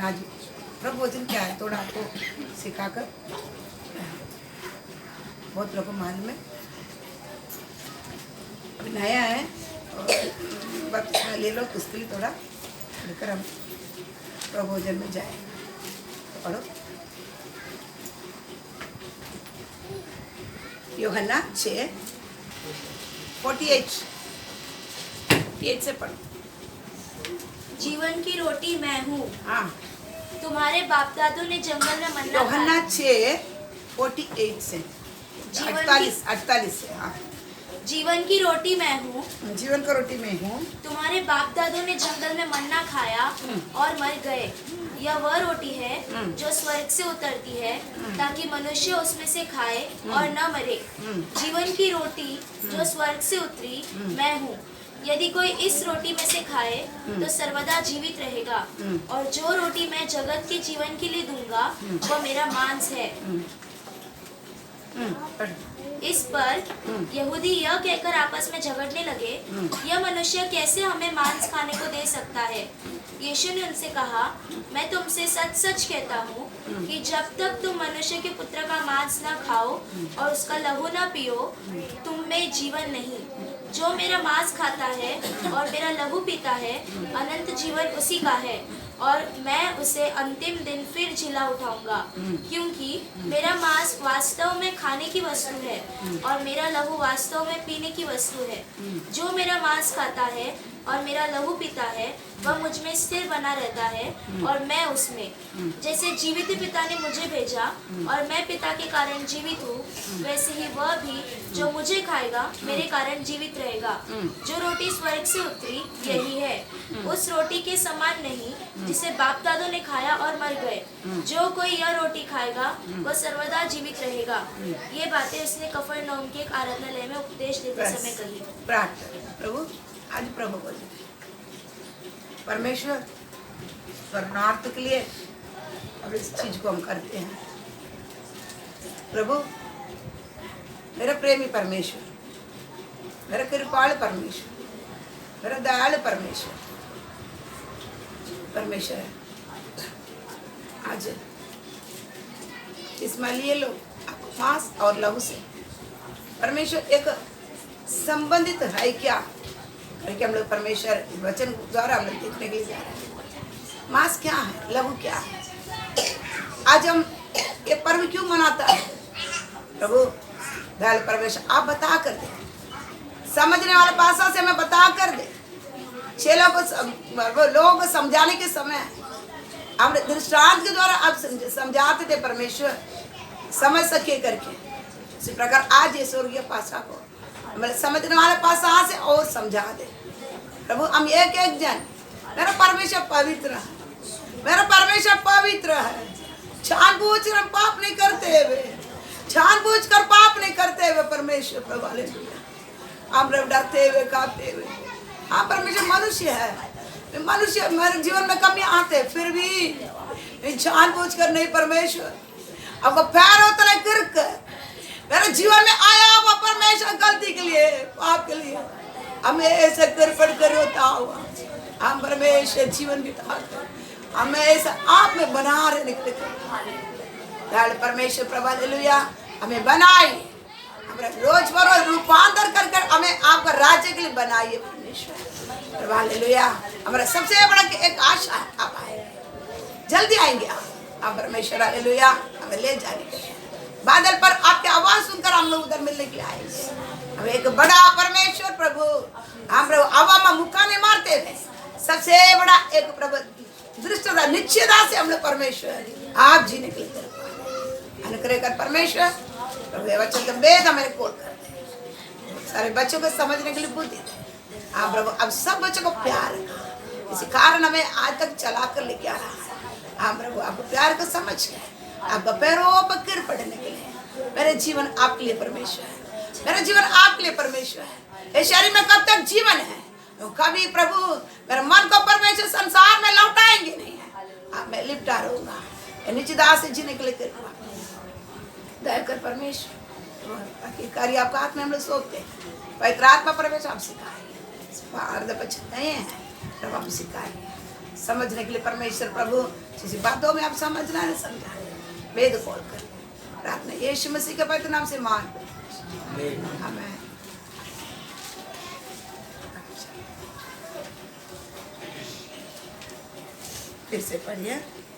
आज प्रभु वचन क्या है थोड़ा आपको सिखाकर, बहुत लोगों को मालूम है, अभी नया है और बपतिस्मा ले लो तो उसके लिए थोड़ा पढ़कर हम प्रभु वचन में जाए। तो पढ़ो यूहन्ना 6:48 से पढ़ो। जीवन की रोटी मैं हूँ। हाँ, तुम्हारे बाप दादों ने जंगल में मन्ना यूहन्ना खाया। 6:48 से जीवन 48 से। हाँ, जीवन की रोटी मैं हूँ। जीवन का रोटी मैं हूँ। तुम्हारे बाप दादों ने जंगल में मन्ना खाया और मर गए। यह वह रोटी है जो स्वर्ग से उतरती है ताकि मनुष्य उसमें से खाए और न मरे। जीवन की रोटी जो स्वर्ग से उतरी मैं हूँ। यदि कोई इस रोटी में से खाए तो सर्वदा जीवित रहेगा। और जो रोटी मैं जगत के जीवन के लिए दूंगा वह मेरा मांस है। इस पर यहूदी यह कहकर आपस में झगड़ने लगे, यह मनुष्य कैसे हमें मांस खाने को दे सकता है। यीशु ने उनसे कहा, मैं तुमसे सच सच कहता हूँ कि जब तक तुम मनुष्य के पुत्र का मांस न खाओ और उसका लहू न पियो तुम में जीवन नहीं। जो मेरा मांस खाता है और मेरा लहू पीता है अनंत जीवन उसी का है और मैं उसे अंतिम दिन फिर जिला उठाऊंगा। क्योंकि मेरा मांस वास्तव में खाने की वस्तु है और मेरा लहू वास्तव में पीने की वस्तु है। जो मेरा मांस खाता है और मेरा लहू पीता है वह मुझ में स्थिर बना रहता है और मैं उसमें। जैसे जीवित पिता ने मुझे भेजा और मैं पिता के कारण जीवित हूँ, वैसे ही वह भी जो मुझे खाएगा मेरे कारण जीवित रहेगा। जो रोटी स्वर्ग से उतरी यही है, उस रोटी के समान नहीं जिसे बाप दादों ने खाया और मर गए। जो कोई यह रोटी खाएगा वह सर्वदा जीवित रहेगा। ये बातें उसने कफरनहूम के एक आराधनालय में उपदेश देते समय कही। प्रार्थना। प्रभु आज प्रभु बोले परमेश्वर शरणार्थ के लिए अब इस चीज को हम करते हैं। प्रभु मेरा प्रेमी परमेश्वर, मेरा कृपालु परमेश्वर, मेरा दयालु परमेश्वर परमेश्वर है। आज इसमें लिए लो मांस और लहू से परमेश्वर एक संबंधित है क्या करके हम लोग परमेश्वर वचन द्वारा हम लोग देखने के लिए जा रहे हैं। मांस क्या है, लहू क्या है। आज हम ये पर्व क्यों मनाता है प्रभु दयाल परमेश्वर आप बता कर दे, समझने वाले भाषा से हमें बता कर दे। चेलों को लोगों को समझाने के समय हम दृष्टांत के द्वारा आप समझाते थे परमेश्वर समझ सके करके। इसी प्रकार आज ये स्वर्गीय भाषा को मतलब समझने वाले भाषा से और समझा दे प्रभु। हम एक एक जन मेरा परमेश्वर पवित्र है, मेरा परमेश्वर पवित्र है। जानबूझ कर हम पाप नहीं करते हुए, जानबूझ कर पाप नहीं करते हुए परमेश्वर प्रभु हालेलुया। हम डरते हुए कांपते हुए, हाँ परमेश्वर मनुष्य है, मनुष्य मेरे जीवन में कमी आते फिर भी जानबूझ कर नहीं परमेश्वर अब पैर होता है गिर कर मेरे जीवन में आया हुआ परमेश्वर गलती के लिए पाप के लिए हमें ऐसे कर पड़ कर होता हुआ हम परमेश्वर जीवन बिता हमें ऐसा आप में बना रहे निकले परमेश्वर प्रभु हालेलुया। हमें बनाए हमारा रोज बरोज रूपांतर कर कर हमें आपका राज्य के लिए बनाइए परमेश्वर प्रभु हालेलुया। हमारा सबसे बड़ा एक आशा है आप आएंगे, जल्दी आएंगे आप परमेश्वर हालेलुया। हमें ले जाने के लिए बादल पर आपकी आवाज सुनकर हम लोग उधर मिलने के लिए आए। हम एक बड़ा परमेश्वर प्रभु हम प्रभु हवा में मुक्का नहीं मारते थे। सबसे बड़ा एक प्रभु दृष्टता निश्चयता से हम लोग परमेश्वर आप जीने के लिए अनुग्रह कर परमेश्वर प्रभु वचन का वेद हमारे कोल कर सारे बच्चों को समझने के लिए बुद्धि दे। हाँ प्रभु अब सब बच्चों को प्यार इसी कारण हमें आज तक चला कर लेके आ रहा है। हाँ प्रभु आपको प्यार को समझ के आपका पैरों पर गिर पड़ने के लिए मेरे जीवन आपके लिए परमेश्वर है, मेरा जीवन आपके लिए परमेश्वर है। इस शरीर में कब तक जीवन है तो कभी प्रभु मेरे मन को परमेश्वर संसार में लौटाएंगे नहीं है। आप मैं लिपटा रहूंगा निश्चित से जीने के लिए करूँगा दया कर परमेश्वर। बाकी कार्य आपका हाथ में हम लोग सौंपते हैं। पवित्र आत्मा परमेश्वर आप सिखाइए, अर्ध बच्चे नए हैं तब आप सिखाइए समझने के लिए परमेश्वर प्रभु किसी बातों में आप समझना है समझा वेद खोल कर प्रार्थना यीशु मसीह के पवित्र नाम से मान आमीन। फिर से पढ़िए।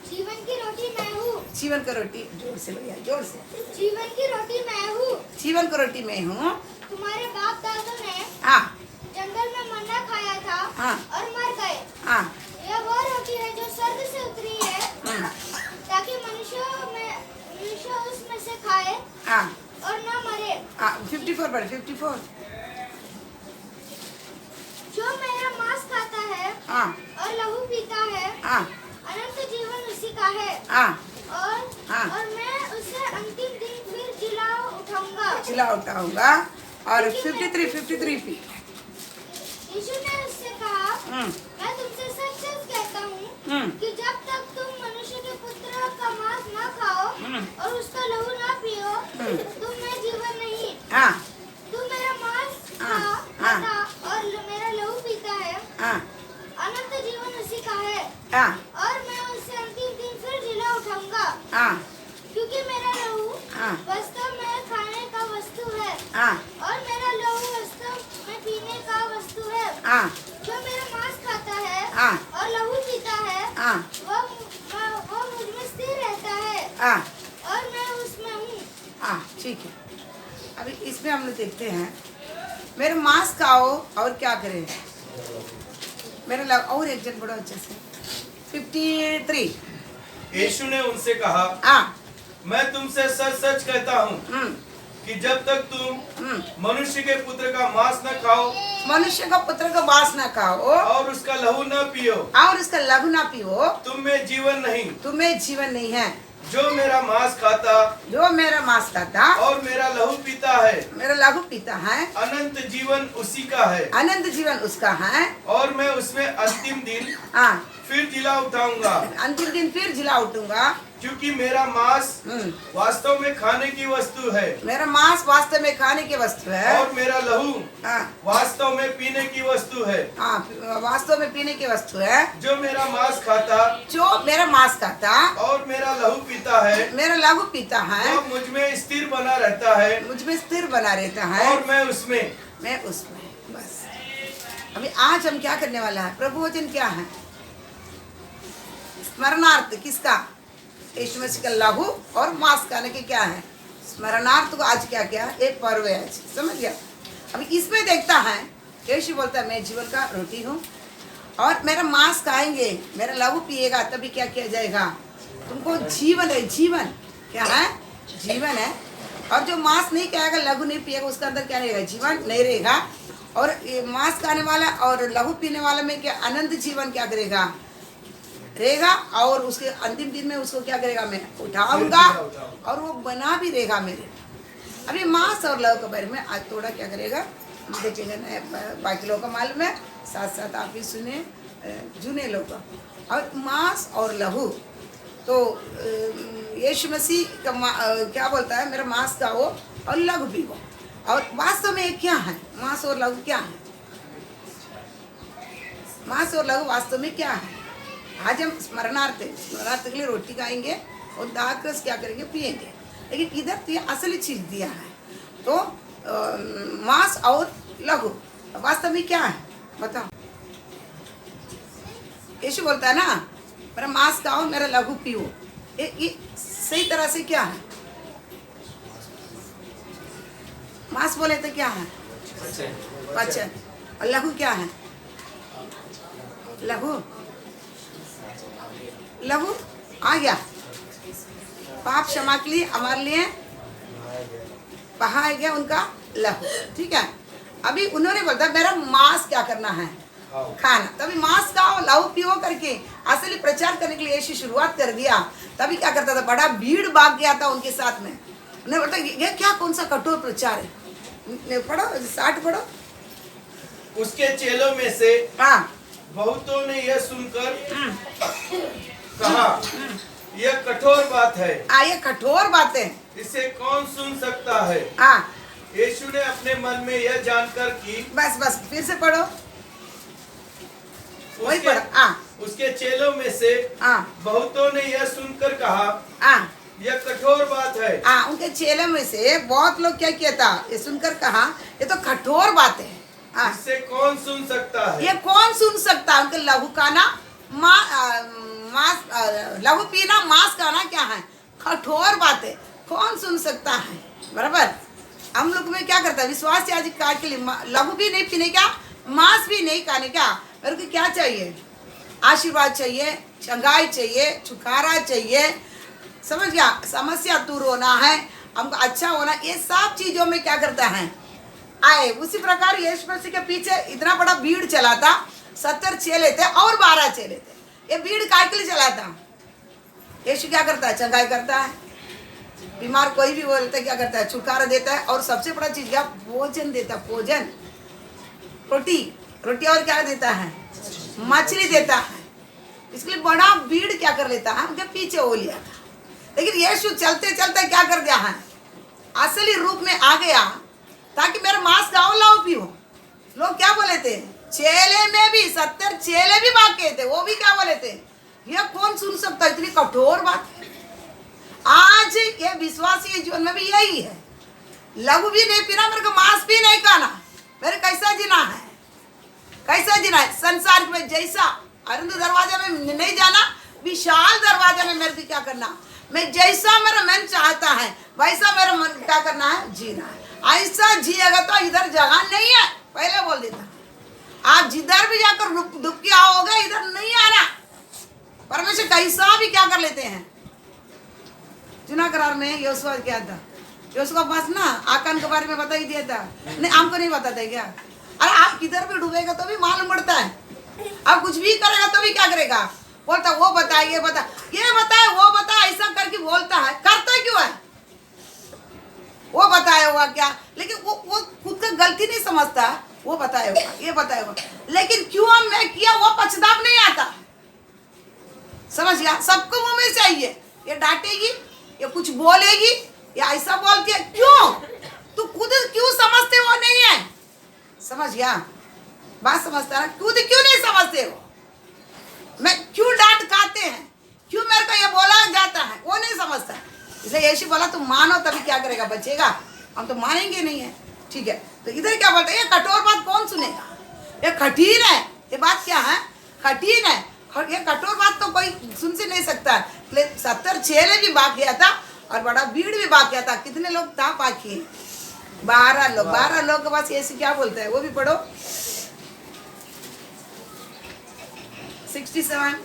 जीवन की रोटी मैं हूँ। जीवन का रोटी जोर से भैया जोर से। जीवन की रोटी मैं हूँ। जीवन का रोटी मैं हूँ। तुम्हारे बाप दादों ने हाँ जंगल में मन्ना खाया था हाँ। और मर गए। हाँ यह वो रोटी है जो स्वर्ग से उतरी है हाँ ताकि मनुष्य उसमें से खाए हाँ और न मरे। 54 पढ़ 54। जो मेरा मांस खाता है हाँ और लहू पीता है हाँ अनंत जीवन उसी का है हाँ हाँ। और मैं उसे अंतिम दिन फिर जिला उठाऊंगा। चिल्ला उठाऊंगा। और 53 भी। यीशु ने उससे कहा मैं तुमसे सच सच कहता हूँ कि जब तक तुम मनुष्य के पुत्र का मांस न खाओ और उसका लहू न पियो तुम में जीवन नहीं। हाँ तू मेरा मांस खाता और मेरा लहू पीता है हाँ अनंत जीवन उसी का है हाँ और मैं उसे अंतिम दिन फिर जिला उठाऊंगा। हाँ क्योंकि मेरा लहू हाँ वास्तव में खाने का वस्तु है हाँ और मेरा लहू वास्तव में पीने का वस्तु है। हाँ जो मेरा मांस खाता है हाँ और लहू पीता है हाँ वो मुझ में स्थिर रहता है हाँ और मैं उसमें हूँ। हाँ ठीक है। अभी इसमें हम लोग देखते हैं मेरे मांस खाओ और क्या करें मेरे लग और एक जन बड़ा अच्छे से 53। यीशु ने उनसे कहा हाँ मैं तुमसे सच सच कहता हूँ कि जब तक तुम मनुष्य के पुत्र का मांस न खाओ मनुष्य का पुत्र का मांस ना खाओ और उसका लहू न पियो और उसका लहू ना पियो तुम में जीवन नहीं। तुम्हें जीवन नहीं है। जो मेरा मांस खाता जो मेरा मांस खाता और मेरा लहू पीता है मेरा लहू पीता है अनंत जीवन उसी का है अनंत जीवन उसका है और मैं उसमें अंतिम दिन हाँ फिर जिला उठाऊंगा। अंतिम दिन फिर जिला उठूंगा। क्योंकि मेरा मांस वास्तव में खाने की वस्तु है मेरा मांस वास्तव में खाने की वस्तु है और मेरा लहू हाँ वास्तव में पीने की वस्तु है। हाँ वास्तव में पीने की वस्तु है। जो मेरा मांस खाता जो मेरा मांस खाता और मेरा लहू पीता है मेरा लहू पीता है वो मुझ में स्थिर बना रहता है मुझ में स्थिर बना रहता है और मैं उसमें। बस अभी आज हम क्या करने वाला है प्रभु वचन क्या है स्मरणार्थ किसका यीशु मसीह का लहू और मांस खाने के क्या है स्मरणार्थ को आज क्या क्या एक पर्व है आज समझ गया। अभी इसमें देखता है यीशु बोलता है मैं जीवन का रोटी हूँ और मेरा मांस खाएंगे मेरा लहू पिएगा तभी क्या किया जाएगा तुमको जीवन है। जीवन क्या है जीवन है। और जो मांस नहीं खाएगा लहू नहीं पिएगा उसके अंदर क्या रहेगा जीवन नहीं रहेगा। और ये मांस खाने वाला और लहू पीने वाला में क्या अनंत जीवन क्या करेगा रहेगा और उसके अंतिम दिन में उसको क्या करेगा मैं उठाऊंगा और वो बना भी रहेगा मेरे। अभी मांस और लहू के बारे में आज थोड़ा क्या करेगा देखेंगे ना बाकी लोगों का मालूम है साथ साथ आप भी सुने जुने लोग और मांस और लहू तो यीशु मसीह का क्या बोलता है मेरा मांस खाओ और लहू पीओ। और वास्तव में क्या है मांस और लहू क्या है मांस और लहू वास्तव में क्या है। आज हम स्मरणार्थ के लिए रोटी खाएंगे और दाग रस क्या करेंगे पिएंगे। लेकिन इधर तो ये असली चीज दिया है तो मांस और लहू वास्तव में क्या है बताओ। यीशु बोलता है ना मेरा मांस खाओ मेरा लहू पियो ये सही तरह से क्या है मांस बोले तो क्या है वचन और लहू क्या है लहू लहू आ गया पाप क्षमा के लिए हमारे लिए बहाया गया उनका लहू ठीक है। अभी उन्होंने बोलता मेरा मांस क्या करना है खाना तभी मांस खाओ लहू पियो करके असली प्रचार करने के लिए यीशु शुरुआत कर दिया। तभी क्या करता था बड़ा भीड़ भाग गया था उनके साथ में। उन्हें बोलता ये क्या कौन सा कठोर प्रचार है पढ़ो 60 पढ़ो। उसके चेलों में से हाँ बहुतों ने यह सुनकर कहा यह कठोर बात है ये कठोर बातें इसे कौन सुन सकता है। हाँ यीशु ने अपने मन में यह जानकर कि बस फिर से पढ़ो वही उसके, पढ़ो उसके चेलों में से हाँ बहुतों ने यह सुनकर कहा, हाँ यह कठोर बात है। हाँ, उनके चेले में से बहुत लोग क्या किया था, ये सुनकर कहा ये तो कठोर बात है। हाँ, इससे कौन सुन सकता है? ये कौन सुन सकता है? उनके लहू खाना मांस, लहू पीना मांस खाना क्या है? कठोर बात है, कौन सुन सकता है? बराबर। हम लोग में क्या करता है, विश्वास आज के लिए लहू भी नहीं पीने का, मांस भी नहीं खाने का। मेरे को क्या चाहिए? आशीर्वाद चाहिए, चंगाई चाहिए, छुटकारा चाहिए, समझ गया? समस्या दूर होना है, हमको अच्छा होना, ये सब चीजों में क्या करता है आए। उसी प्रकार यीशु मसीह के पीछे इतना बड़ा भीड़ चला था, 70 चेले थे और 12 चेले थे। ये भीड़ काय के लिए चला था? यीशु क्या करता है? चंगाई करता है, बीमार कोई भी बोलता है क्या करता है? छुटकारा देता है, और सबसे बड़ा चीज क्या? भोजन देता है, भोजन, रोटी और क्या देता है? मछली देता है। इसके लिए बड़ा भीड़ क्या कर लेता है, उनके पीछे हो लिया था। लेकिन यीशु चलते चलते क्या कर दिया है, असली रूप में आ गया, ताकि मेरा मांस खाओ, लाओ पियो। लोग क्या बोले थे? चेले में भी 70 चेले भी भाग गए थे, वो भी क्या बोले थे? यह कौन सुन सकता है? इतनी कठोर बात है। आज ये विश्वासी जीवन में भी यही है, लहू भी नहीं पीना, मेरे को मांस भी नहीं खाना, मेरे कैसा जीना है? कैसा जीना है? संसार में जैसा अरुंद दरवाजा में नहीं जाना, विशाल दरवाजा में मेरे को क्या करना, मैं जैसा मेरा मन चाहता है वैसा मेरा मन क्या करना है? जीना है। ऐसा जिएगा तो इधर जगह नहीं है, पहले बोल देता। आप जिधर भी जाकर डुबकी आओगे, इधर नहीं आना। परमेश्वर कैसा भी क्या कर लेते हैं। चुना करार में योशुआ क्या था, योशुआ के पास ना आकान के बारे में बता ही दिया था, नहीं हमको नहीं बताता है क्या? अरे आप किधर भी डूबेगा तो भी मालूम पड़ता है, आप कुछ भी करेगा तो भी क्या करेगा? बोलता वो बता, ये बता, ये बताए, वो बता, ऐसा करके बोलता है। करता क्यों है? वो बताया हुआ क्या, लेकिन वो खुद का गलती नहीं समझता, वो बताया हुआ, ये बताया हुआ, लेकिन क्यों मैं किया वो पछतावा नहीं आता। समझ गया? सबको मुंह में चाहिए, ये डांटेगी, ये कुछ बोलेगी, या ऐसा बोलती है, क्यों? तू खुद क्यों समझते हो? नहीं है, समझ गया? बात समझता है? खुद क्यों नहीं समझते हो? मैं क्यों डांट खाते हैं, क्यों मेरे को ये बोला जाता है, वो नहीं समझता। इसलिए यीशु बोला तुम मानो तभी क्या करेगा? बचेगा। हम तो मानेंगे नहीं है, ठीक है? तो इधर क्या बोलते हैं, ये कठोर बात कौन सुनेगा? ये कठिन है, ये बात क्या है? कठिन है, ये कठोर बात तो कोई सुन से नहीं सकता। 70 चेले भी भाग गया था और बड़ा भीड़ भी भाग गया था। कितने लोग था बाकी? 12 लोग। 12 लोग के पास यीशु क्या बोलता है, वो भी पढ़ो। 67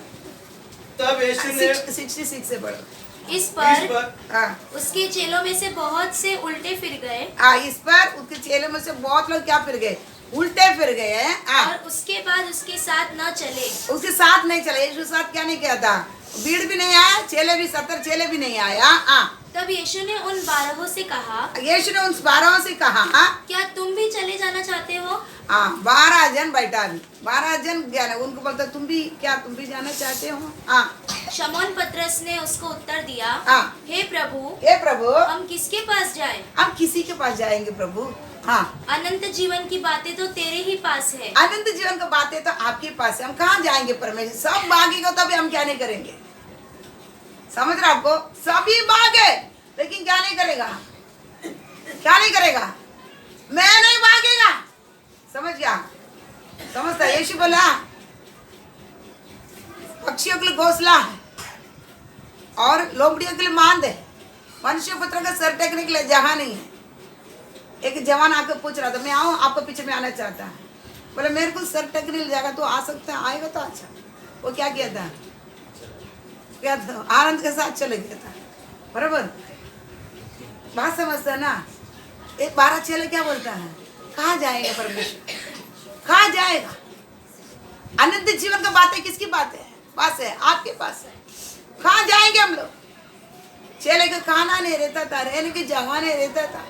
तब यीशु ने 66 से पढ़ो। इस पर हाँ उसके चेलों में से बहुत से उल्टे फिर गए, हाँ, इस पर उसके चेले में से बहुत लोग क्या फिर गए? उल्टे फिर गए हैं। हाँ, और उसके बाद उसके साथ न चले। उसके साथ नहीं चले। यीशु साथ क्या नहीं किया था? भीड़ भी नहीं आया, चेले भी 70 चेले भी नहीं आया। हाँ, तब यीशु ने उन 12 से कहा, यीशु ने उन 12 से कहा, क्या तुम भी चले जाना चाहते हो? हाँ, 12 जन बैठा भी, 12 जन ज्ञान, उनको बोलता तुम भी क्या, तुम भी जाना चाहते हो? हाँ, शमौन पतरस ने उसको उत्तर दिया, हाँ, हे प्रभु, हे प्रभु, हम किसके पास जाएं? हम किसी के पास जाएंगे प्रभु। हाँ, अनंत जीवन की बातें तो तेरे ही पास है। अनंत जीवन की बातें तो आपके पास है, हम कहाँ जाएंगे परमेश्वर? सब भागेगा तभी हम क्या नहीं करेंगे? समझ रहे आपको? सभी भागे लेकिन क्या नहीं करेगा? क्या नहीं करेगा? मैं नहीं भागेगा। समझ गया? समझता? यीशु बोला पक्षियों के लिए घोंसला है और लोमड़ियों के लिए मांद है, मनुष्य पुत्र का सर टेकने के लिए जगह नहीं है। एक जवान आकर पूछ रहा था, मैं आऊँ आपको पीछे में आना चाहता है। बोले मेरे को सर टेकने के लिए जगह तो आ सकता है, आएगा तो अच्छा। वो क्या किया था? क्या था? आनंद के साथ चले गया था। बराबर बात समझता ना? एक 12 चेले क्या बोलता है, कहाँ जाएगा परमेश्वर? कहाँ जाएगा? अनंत जीवन का बातें किसकी बात है? पास है, आपके पास है। कहाँ जाएंगे हम लोग? चेले का खाना नहीं रहता था, रहने की जगह नहीं रहता था।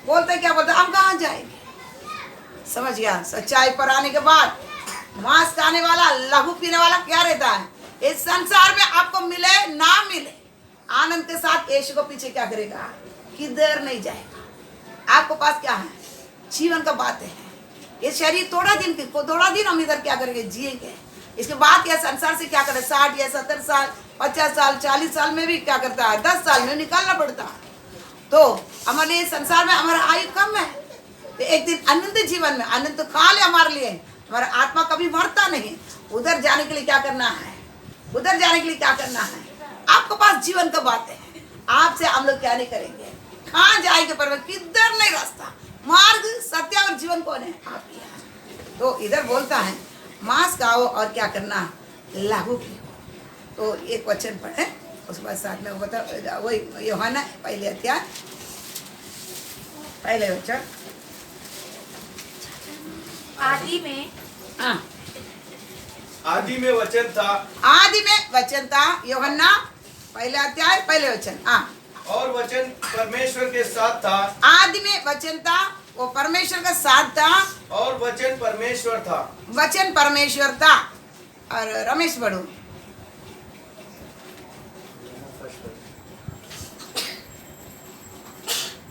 बोलते क्या बोलते, हम कहाँ जाएंगे? समझ गया? सच्चाई पर आने के बाद मांस खाने वाला, लहू पीने वाला क्या रहता है? इस संसार में आपको मिले ना मिले, आनंद के साथ यीशु को पीछे क्या करेगा? किधर नहीं जाएगा। आपको पास क्या है? जीवन का बात है। ये शरीर थोड़ा दिन हम इधर क्या करेंगे? जिएंगे, इसके बाद यह संसार से क्या करे, 60 या 70 साल, 50 साल, 40 साल में भी क्या करता है, 10 साल में निकालना पड़ता है। तो हमारे संसार में हमारा आयु कम है, तो एक दिन अनंत जीवन में अनंत काल है हमारे लिए, हमारा आत्मा कभी मरता नहीं। उधर जाने के लिए क्या करना है, उधर जाने के लिए क्या करना है, आपके पास जीवन का बात है, आपसे हम लोग क्या नहीं करेंगे, कहाँ जाएंगे, पर किधर नहीं रास्ता, मार्ग सत्य और जीवन कौन है, आप ही हैं। तो इधर बोलता है मांस खाओ और क्या करना, लहू पियो। तो एक वचन पढ़े, उसके बाद साथ में वो बता, वही यूहन्ना पहले अध्याय पहले वचन। आदि में हाँ, आदि में वचन था, आदि में वचन था, यूहन्ना पहला अध्याय पहले वचन। हाँ, और वचन परमेश्वर के साथ था, आदि में वचन था, वो परमेश्वर का साथ था, और वचन परमेश्वर था। वचन परमेश्वर था। और रमेश बड़ू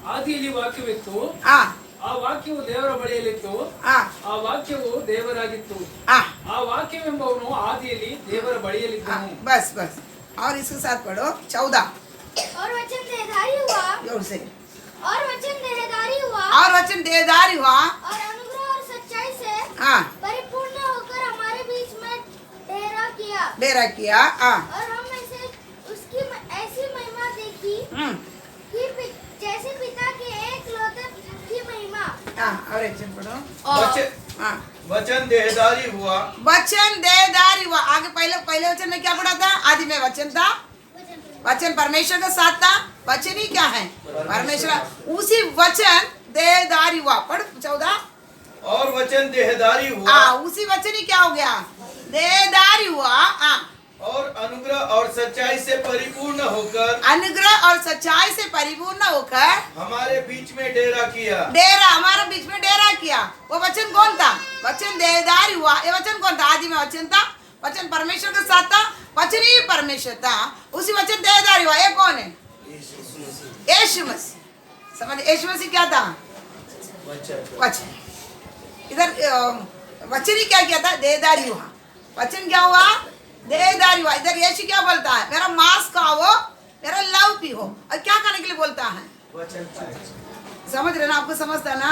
ಆದಿಯಲ್ಲಿ ವಾಕ್ಯವಿತ್ತು, हाँ ಆ ವಾಕ್ಯವು ದೇವರ ಬಳಿಯಲ್ಲಿತ್ತು, हाँ ಆ ವಾಕ್ಯವು ದೇವರಾಗಿತ್ತು, हाँ ಆ ವಾಕ್ಯವೆಂಬವನು ಆದಿಯಲ್ಲಿ ದೇವರ हाँ, ಬಳಿಯಲ್ಲಿದ್ದನು. बस बस। और इसके साथ पढ़ो 14 और वचन देहधारी हुआ, जोर से। और वचन देहधारी हुआ, और वचन देदार हुआ, और अनुग्रह और सच्चाई से हाँ परिपूर्ण होकर हमारे बीच में डेरा किया, डेरा किया। हाँ और हम ऐसे उसकी ऐसी महिमा देखी कि जैसे पिता के एक लौते की महिमा। हाँ, और एक जन पढ़ो। वचन हाँ, वचन देहधारी हुआ, वचन देदार हुआ। आगे पहले वचन में क्या पढ़ा था, आदि में वचन था, वचन परमेश्वर के साथ था, वचन ही क्या है, परमेश्वर। उसी वचन देदारी हुआ, पढ़ 14। और वचन देहधारी हुआ, हाँ, उसी वचन ही क्या हो गया, देदारी हुआ। हाँ, और अनुग्रह और सच्चाई से परिपूर्ण होकर अनुग्रह और सच्चाई से परिपूर्ण होकर हमारे बीच में डेरा किया। डेरा, हमारे बीच में डेरा किया। वो वचन कौन था, वचन देदार हुआ। ये वचन कौन था, आदि में वचन था, वचन परमेश्वर के साथ था, वचन ही परमेश्वर था, उसी वचन देदार हुआ। ये कौन है, यीशु मसीह। समझ, यीशु मसीह क्या था, वचन। इधर वचन ही क्या किया था, देदारी हुआ। वचन क्या हुआ, देदारी हुआ। इधर यीशु क्या बोलता है, मेरा मांस खाओ, मेरा लव पियो। और क्या करने के लिए बोलता है, समझ रहे ना, आपको समझता है ना,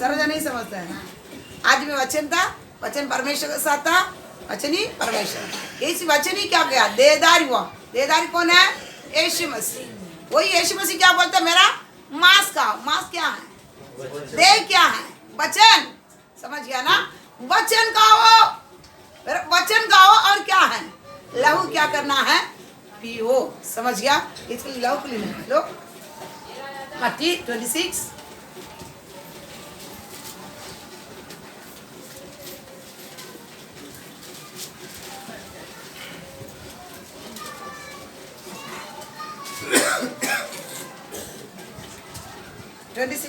सरजा नहीं समझता है ना। आज में वचन था, वचन परमेश्वर के साथ था, वचन ही परमेश्वर। इस वचन ही क्या गया, देदारी हुआ। देदारी कौन है, यीशु मसीह। वही यीशु मसीह क्या बोलता है, मेरा मांस खाओ। मांस क्या है, देह क्या है, वचन। समझ गया ना, वचन खाओ, वचन खाओ, और क्या है, लहू क्या करना है, पियो। समझ गया, इसके लहू के लिए लो मत्ती 26।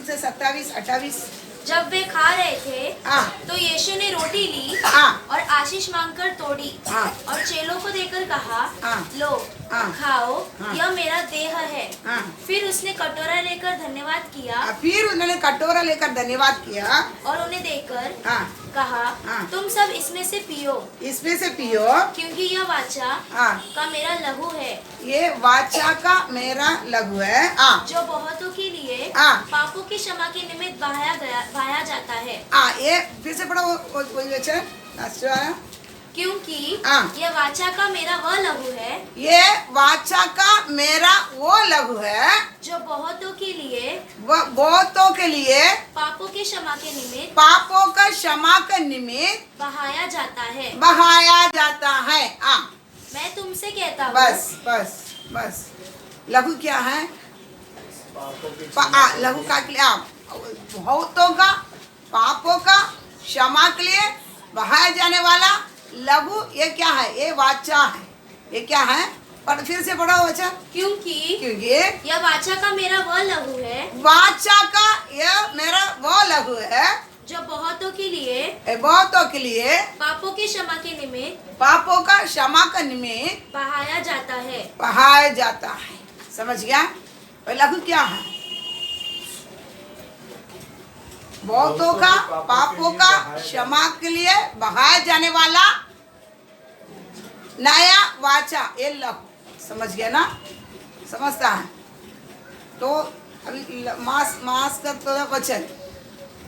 से 27, 28। जब वे खा रहे थे हाँ तो यीशु ने रोटी ली हाँ और आशीष मांगकर तोड़ी हाँ। और चेलों को देकर कहा, हाँ। लो हाँ। खाओ, हाँ। यह मेरा देह है। हाँ। फिर उसने कटोरा लेकर धन्यवाद किया फिर उन्होंने कटोरा लेकर धन्यवाद किया और उन्हें देकर हाँ कहा, हाँ। तुम सब इसमें से पियो, इसमें से पियो, क्योंकि यह वाचा हाँ का मेरा लहू है, ये वाचा का मेरा लघु है। हाँ जो बहुतों के लिए हाँ। पापों की क्षमा के निमित्त बहाया जाता है। हाँ, ये फिर से पढ़ो वही वचन लास्ट वाला। क्योंकि हाँ। यह वाचा का मेरा वह लहू है ये वाचा का मेरा वो लघु है, जो बहुतों के लिए वह बहुतों के लिए पापों की क्षमा के निमित्त पापों का क्षमा का निमित्त बहाया जाता है। बहाया जाता है। हाँ मैं तुमसे कहता हूँ, बस बस बस, लघु क्या है, लघु का के लिए आप बहुतों का पापों का क्षमा के लिए बहाया जाने वाला लघु, ये क्या है, ये वाचा है। ये क्या है, पर फिर से पढ़ो वचन। क्योंकि क्योंकि यह वाचा का मेरा वह लहू है वाचा का यह मेरा वो लघु है, जो बहुतों के लिए ये बहुतों के लिए पापों की क्षमा के निमित्त पापों का क्षमा का निमित्त बहाया जाता है। बहाया जाता है। समझ गया, और लघु क्या है, बहुतों का पापों का क्षमा के लिए बहाया जाने वाला नया वाचा ये लघु, समझ गया ना, समझता है। तो अभी मास का तो वचन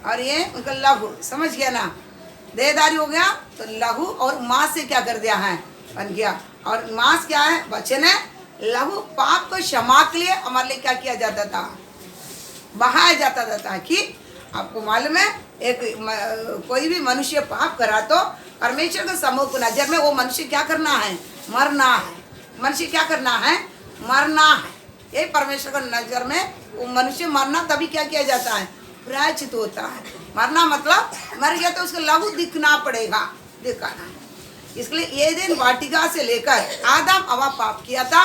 और ये उनका लघु, समझ गया ना। देहधारी हो गया तो लघु और मास से क्या कर दिया है, बन गया। और मास क्या है, वचन है। लघु पाप को क्षमा के लिए हमारे लिए क्या किया जाता था, बहाया जाता था। कि आपको मालूम है कोई भी मनुष्य पाप करा तो परमेश्वर के समूह की नजर में वो मनुष्य क्या करना है, मरना है। मनुष्य क्या करना है, मरना है। यही परमेश्वर की नजर में वो मनुष्य मरना, तभी क्या किया जाता है, प्रायश्चित होता है। मरना मतलब मर गया तो उसको लघु दिखना पड़ेगा, दिखाना। इसलिए ये दिन वाटिका से लेकर आदम हवा पाप किया था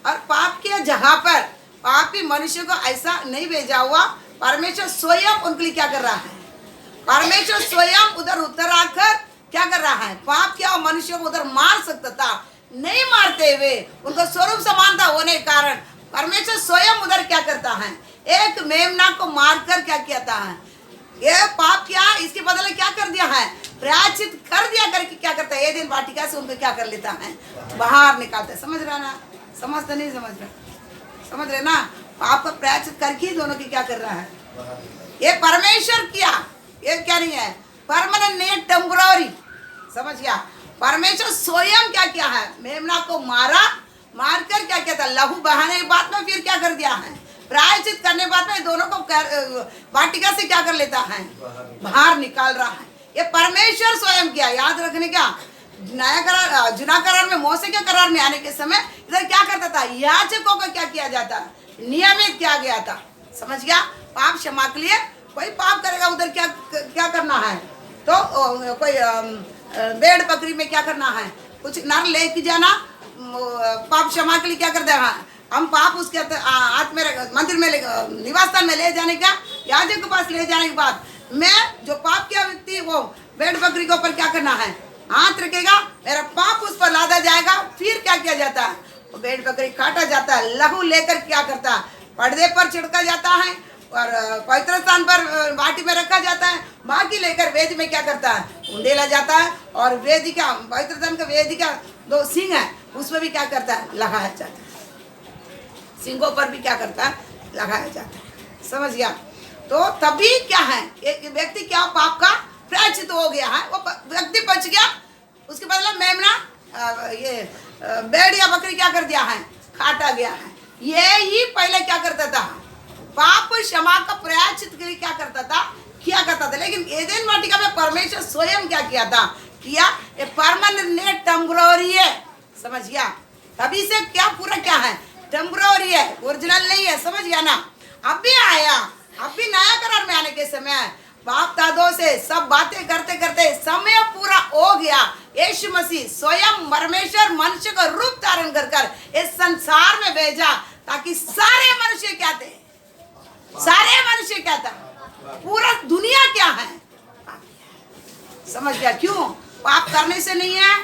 और पाप किया जगह पर पापी मनुष्य को ऐसा नहीं भेजा हुआ। परमेश्वर स्वयं उनके लिए क्या कर रहा है, परमेश्वर स्वयं उधर उतर आकर क्या कर रहा है, पाप किया और मनुष्य को उधर मार सकता था, नहीं मारते हुए उनका स्वरूप समानता होने के कारण परमेश्वर स्वयं उधर क्या करता है, एक मेमना को मारकर क्या किया था, ये पाप किया, इसके बदले क्या कर दिया है, प्रायश्चित कर दिया करके क्या करता है, ये दिन वाटिका से उनको क्या कर लेता है, बाहर निकालता है। समझ रहा ना, समझते नहीं समझ रहा, समझ रहे ना। पाप का प्रायश्चित करके ही दोनों की क्या कर रहा है, ये परमेश्वर किया, ये क्या नहीं है परमानेंट नहीं, टेम्पररी। समझ गया। परमेश्वर स्वयं क्या किया है, मेमना को मारा, मारकर क्या किया था, लहू बहाने के बाद में फिर क्या कर दिया है, प्रायश्चित करने के बाद में दोनों को वाटिका से क्या कर लेता है, बाहर निकाल रहा है। ये परमेश्वर स्वयं किया। याद रखने क्या, नया करार, जुना करार में, मोसे के करार में आने के समय इधर क्या करता था, याजकों का क्या किया जाता, नियमित किया गया था। समझ गया। पाप क्षमा के लिए कोई पाप करेगा उधर क्या क्या करना है, तो कोई भेड़ बकरी में क्या करना है, कुछ नर लेके जाना, पाप क्षमा के लिए क्या करते हैं हम, पाप उसके हाथ में मंदिर में निवास स्थान में ले जाने का, याजक के पास ले जाने के बाद मैं जो पाप किया व्यक्ति वो भेड़ बकरी के ऊपर क्या करना है, हाथ रखेगा, मेरा पाप उस पर लादा जाएगा। फिर क्या किया जाता है, वो भेड़ बकरी काटा जाता है, लहू लेकर क्या करता है, पर्दे पर छिड़का जाता है और पवित्र स्थान पर बाटी में रखा जाता है। बाकी लेकर वेदी में क्या करता है, उंडेला जाता है। और वेदी का, पवित्र स्थान का वेदी का 2 सिंह है, उसमें भी क्या करता है, लगाया जाता है। सिंगों पर भी क्या करता है, लगाया जाता है। समझ गया। तो तभी क्या है, एक व्यक्ति क्या पाप का प्रायश्चित हो गया है, वो व्यक्ति बच गया, उसके बदले मेमना ये भेड़ या बकरी क्या कर दिया है, काटा गया है। ये ही पहले क्या करता था, पाप क्षमा का प्रायश्चित के लिए क्या करता था, किया करता था। लेकिन एदेन वाटिका में परमेश्वर स्वयं क्या किया था, किया, ये परमानेंट टेम्पररी है। समझ गया। तभी से क्या पूरा क्या है, टेम्पररी है, ओरिजिनल नहीं है। समझ गया ना। अभी आया, अभी नया करार में आने के समय बाप दादों से सब बातें करते करते समय पूरा हो गया। यीशु मसीह स्वयं परमेश्वर मनुष्य का रूप धारण कर कर इस संसार में भेजा, ताकि सारे मनुष्य क्या थे, सारे मनुष्य क्या था, पूरा दुनिया क्या है, समझ गया। क्यों, पाप करने से नहीं है,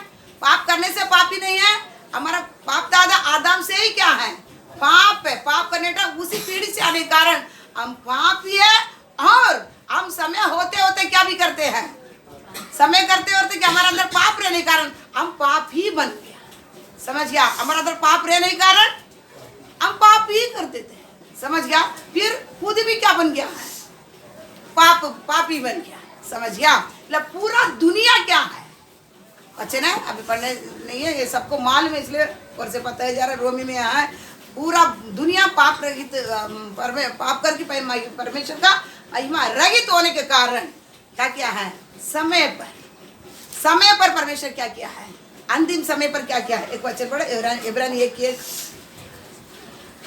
पाप करने से पापी नहीं है। हमारा बाप दादा आदम से ही क्या है, पाप है। पाप करने का उसी पीढ़ी से आने के कारण हम पापी है। और हम समय होते होते क्या भी करते हैं, समय करते होते कि हमारे अंदर पाप रहने के कारण हम पाप ही बन गया। समझ गया। हमारे अंदर पाप रहने के कारण हम पाप ही कर देते हैं। समझ गया। फिर खुद भी क्या बन गया है, पापी बन गया। समझ गया। मतलब पूरा दुनिया क्या है, अच्छे ना, अभी पढ़ने नहीं है, ये सबको मालूम है, इसलिए और से पता है जा रहा है। रोमी में है पूरा दुनिया पाप रहित, पाप करके परमेश्वर का महिमा रहित होने के कारण क्या किया है, समय पर परमेश्वर क्या किया है, अंतिम समय पर क्या किया है। एक वचन पढ़े, इब्रानी 1:1,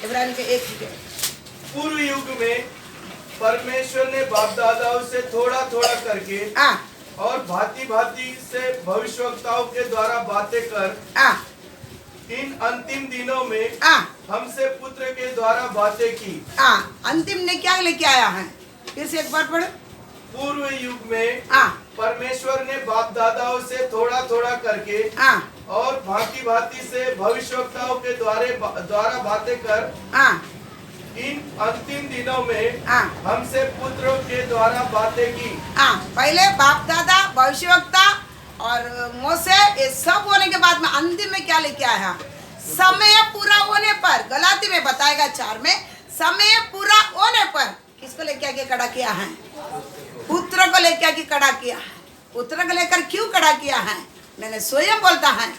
इब्रानी के 1:1। पूर्व युग में परमेश्वर ने बाप दादाओं से थोड़ा थोड़ा करके और भांति भांति से भविष्यवक्ताओं के द्वारा बातें कर इन अंतिम दिनों में हमसे पुत्र के द्वारा बातें की। अंतिम ने क्या लेके आया है, फिर से एक बार पढ़े। पूर्व युग में परमेश्वर ने बाप दादाओं से थोड़ा थोड़ा करके और भांति भांति से भविष्यवक्ताओं के द्वारा बातें कर इन अंतिम दिनों में हमसे पुत्रों के द्वारा बातें की। पहले बाप दादा भविष्यवक्ता और मोसे ये सब होने के बाद में अंतिम में क्या लेके आया? समय पूरा होने पर, गलाती में बताएगा 4 में, समय पूरा होने पर किसको लेके आके खड़ा किया है? पुत्र को लेके आके खड़ा किया है। पुत्र को लेकर क्यों खड़ा किया है? मैंने स्वयं बोलता है।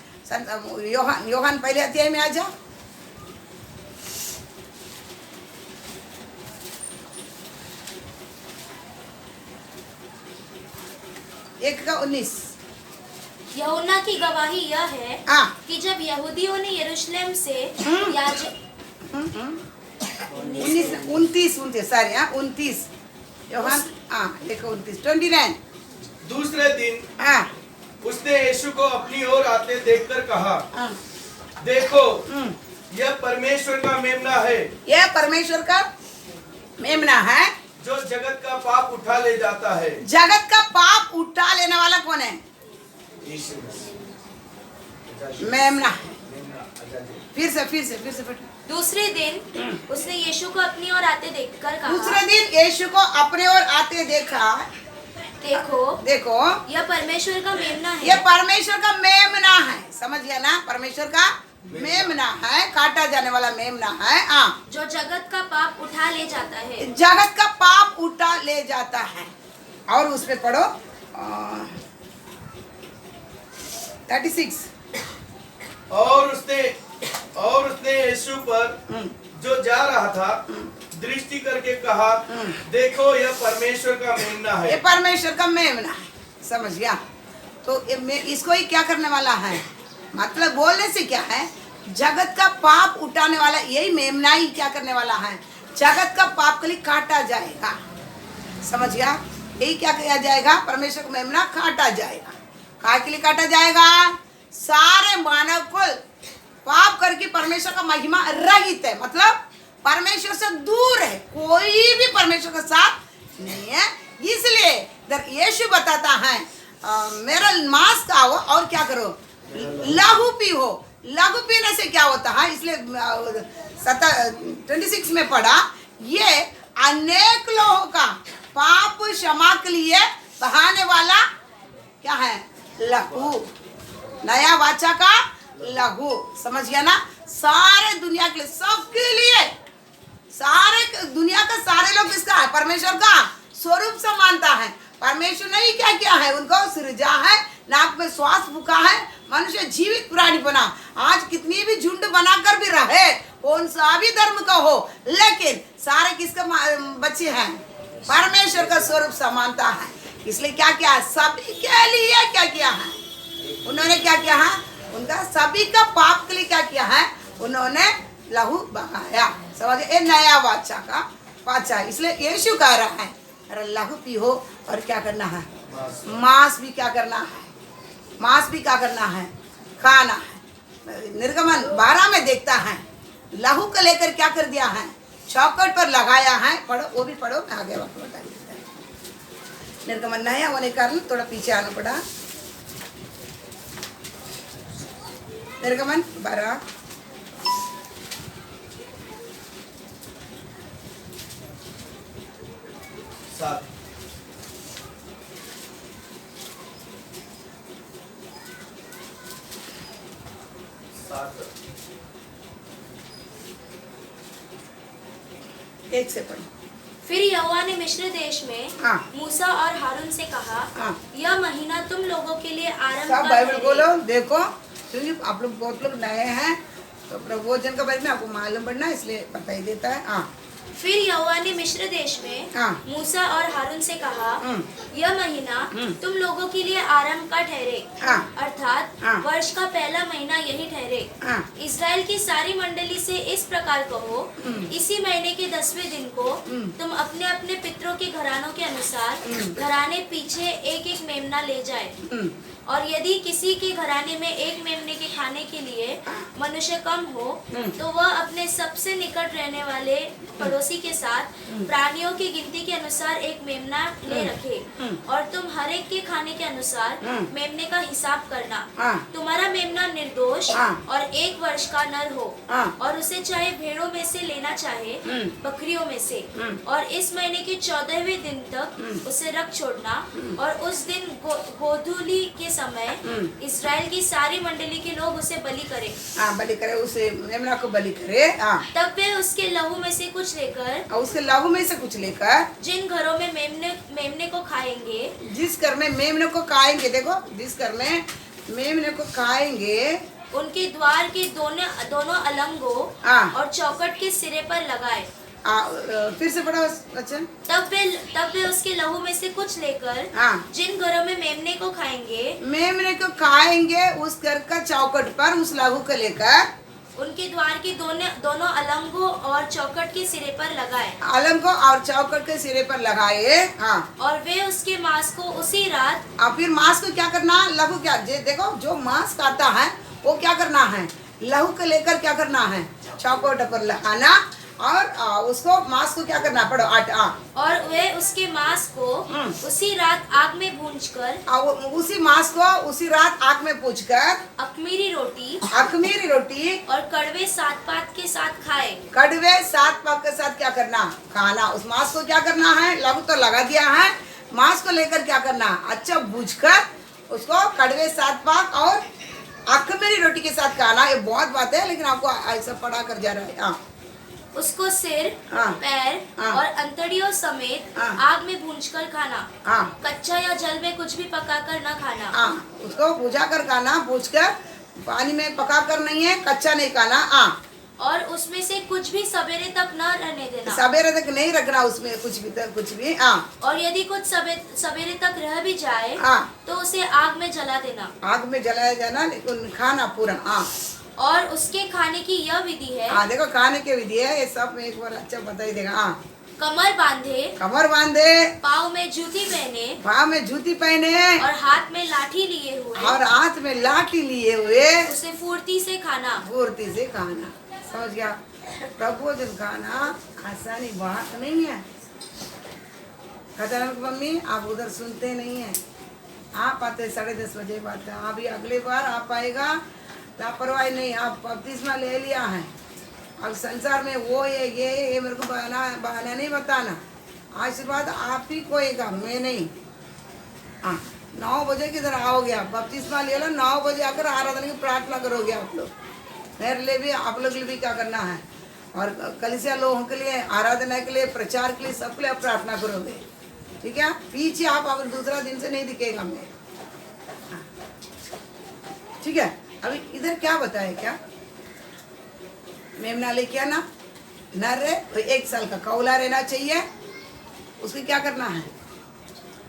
योहान पहले अध्याय में आ जाओ। 1:19। यूहन्ना की गवाही यह है कि जब यहूदियों ने यरूशलेम से 29 योहान 1:29 दूसरे दिन उसने यीशु को अपनी ओर आते देखकर कहा, देखो यह परमेश्वर का मेमना है। यह परमेश्वर का मेमना है जो जगत का पाप उठा ले जाता है। जगत का पाप उठा लेने वाला कौन है? मेमना। फिर से दूसरे दिन उसने यीशु को अपनी ओर आते देखकर कहा, दूसरे दिन यीशु को अपने ओर आते देखा, देखो यह परमेश्वर का मेमना है। यह परमेश्वर का मेमना है। समझ गया ना? परमेश्वर का मेमना है, काटा जाने वाला मेमना है। जो जगत का पाप उठा ले जाता है। जगत का पाप उठा ले जाता है। और उस पे पढ़ो 36। और उसने यीशु पर जो जा रहा था दृष्टि करके कहा, देखो यह परमेश्वर का मेमना है। ये परमेश्वर का मेमना है। समझ गया? तो इसको ही क्या करने वाला है? मतलब बोलने से क्या है? जगत का पाप उठाने वाला यही मेमना ही क्या करने वाला है? जगत का पाप के लिए काटा जाएगा। समझ गया? यही क्या किया जाएगा? परमेश्वर का मेमना काटा जाएगा। काय के लिए काटा जाएगा? सारे मानव कुल पाप करके परमेश्वर का महिमा रहित है, मतलब परमेश्वर से दूर है, कोई भी परमेश्वर के साथ नहीं है। इसलिए यीशु बताता है मेरा मांस खाओ और क्या करो? लहू पियो। लहू पीने से क्या होता है? इसलिए 26 में पढ़ा, ये अनेक लोगों का पाप क्षमा के लिए बहाने वाला क्या है? लहू, नया वाचा का लहू। समझ गया ना? सारे दुनिया के लिए, सबके लिए, सारे दुनिया का सारे लोग किसका है? परमेश्वर का स्वरूप से मानता है। परमेश्वर ने ही क्या किया है? उनको सृजा है, नाक में श्वास फूका है, मनुष्य जीवित प्राणी बना। आज कितनी भी झुंड बनाकर भी रहे, कौन सा भी धर्म का हो, लेकिन सारे किसका बच्चे हैं? परमेश्वर का स्वरूप से मानता है। इसलिए क्या किया है? सभी के लिए क्या किया है? उन्होंने क्या किया है? उनका सभी का पाप के लिए क्या किया है? उन्होंने लहू बहाया। समझ? ये नया वाचा का वाचा। इसलिए यीशु कह रहा है अरे लहू पियो और क्या करना है? मांस भी क्या करना है? मांस भी क्या करना है? खाना है। निर्गमन 12 में देखता है लहू को लेकर क्या कर दिया है? चौखट पर लगाया है। पढ़ो, वो भी पढ़ो, मैं आगे वक्त बता देता है। निर्गमन नया होने के कारण थोड़ा पीछे आना पड़ा। निर्गमन 12 7। एक से पढ़ो। फिर यहोवा ने मिस्र देश में मूसा और हारून से कहा, यह महीना तुम लोगों के लिए आरंभ सब का बाइबल ठहरे। बोलो। देखो क्योंकि आप लोग बहुत लोग नए हैं तो प्रवचन का बारे में आपको मालूम पड़ना, इसलिए बता ही देता है। फिर यहोवा ने मिस्र देश में मूसा और हारून से कहा, यह महीना तुम लोगों के लिए आरंभ का ठहरे, अर्थात वर्ष का पहला महीना यही ठहरे। इस्राएल की सारी मंडली से इस प्रकार कहो, इसी महीने के 10वें दिन को तुम अपने अपने पितरों के घरानों के अनुसार घराने पीछे एक एक मेमना ले जाए। और यदि किसी के घराने में एक मेमने के खाने के लिए मनुष्य कम हो, तो वह अपने सबसे निकट रहने वाले पड़ोसी के साथ प्राणियों की गिनती के अनुसार एक मेमना ले रखे, और तुम हर एक के खाने के अनुसार मेमने का हिसाब करना। तुम्हारा मेमना निर्दोष और 1 वर्ष का नर हो, और उसे चाहे भेड़ों में से लेना चाहे बकरियों में से, और इस महीने के 14वें दिन तक उसे रख छोड़ना। और उस दिन गोधूली के समय इस्राएल की सारी मंडली के लोग उसे बलि करें। बलि करे, उसे मेमना को बलि करे। तब वे उसके लहू में से कुछ लेकर, उसके लहू में से कुछ लेकर, जिन घरों में मेमने को खाएंगे, जिस घर में मेमने को खाएंगे, देखो जिस घर में मेमने को खाएंगे, उनके द्वार के दोनों अलंगों और चौखट के सिरे पर लगाए। फिर से पढ़ो वचन। तब वे उसके लहू में से कुछ लेकर, जिन घरों में मेमने को खाएंगे उस घर का चौखट पर उस लहू को लेकर उनके द्वार के दोनों अलंगों और चौखट के सिरे पर लगाए। अलंगों और चौखट के सिरे पर लगाए। और वे उसके मांस को उसी रात, फिर मांस को क्या करना, लहू क्या, देखो जो मांस खाता है वो क्या करना है, लहू को लेकर क्या करना है, चौखट पर लगाना, और उसको मांस को क्या करना, पढ़ो 8। और वे उसके मांस को उसी रात आग में भूंजकर, उसी मांस को उसी रात आग में भूंजकर अखमीरी रोटी और कड़वे 7 पात के साथ खाए। कड़वे 7 पात के साथ क्या करना, खाना। उस मांस को क्या करना है, लहू तो लगा दिया है, मांस को लेकर क्या करना, अच्छा भूंजकर उसको कड़वे 7 पाक और अखमीरी रोटी के साथ खाना। ये बहुत बात है, लेकिन आपको ऐसा पढ़ा कर जा रहा है। उसको सिर, पैर और अंतड़ियों समेत आग में भूंजकर खाना। कच्चा या जल में कुछ भी पकाकर न खाना। उसको भुजा कर खाना, भूजकर, पानी में पका कर नहीं है, कच्चा नहीं खाना। और उसमें से कुछ भी सवेरे तक न रहने देना। सवेरे तक नहीं रखना उसमें कुछ भी। और यदि कुछ सवेरे तक रह भी जाए तो उसे आग में जला देना। आग में जलाया जाना, लेकिन खाना पूरा। और उसके खाने की यह विधि है। देखो खाने की विधि है, ये सब में एक बार अच्छा बता ही देगा। कमर बांधे, पाँव में जूती पहने, और हाथ में लाठी लिए हुए, उसे फुर्ती से खाना। समझ गया। प्रभु जन खाना आसानी बात नहीं है। खतरनाक मम्मी आप उधर सुनते नहीं है, आप आते 10:30 बजे बात है। अभी अगली बार आप आएगा, लापरवाही नहीं, आप बपतिस्मा ले लिया है। अब संसार में वो ये मेरे को बहाना नहीं बताना। आशीर्वाद आप ही को होगा, मैं नहीं। 9 बजे किधर आओगे आप, बपतिस्मा ले लो, 9 बजे आकर आराधना की प्रार्थना करोगे आप लोग। मेरे लिए भी, आप लोग के लिए भी क्या करना है, और कलीसिया लोगों के लिए, आराधना के लिए, प्रचार के लिए, सबके लिए आप प्रार्थना करोगे, ठीक है। पीछे आप अब दूसरा दिन से नहीं दिखेगा मैं, ठीक है। अभी इधर क्या बताया, क्या मेमना लेके आना, नर है तो 1 साल का कौला रहना चाहिए। उसको क्या करना है,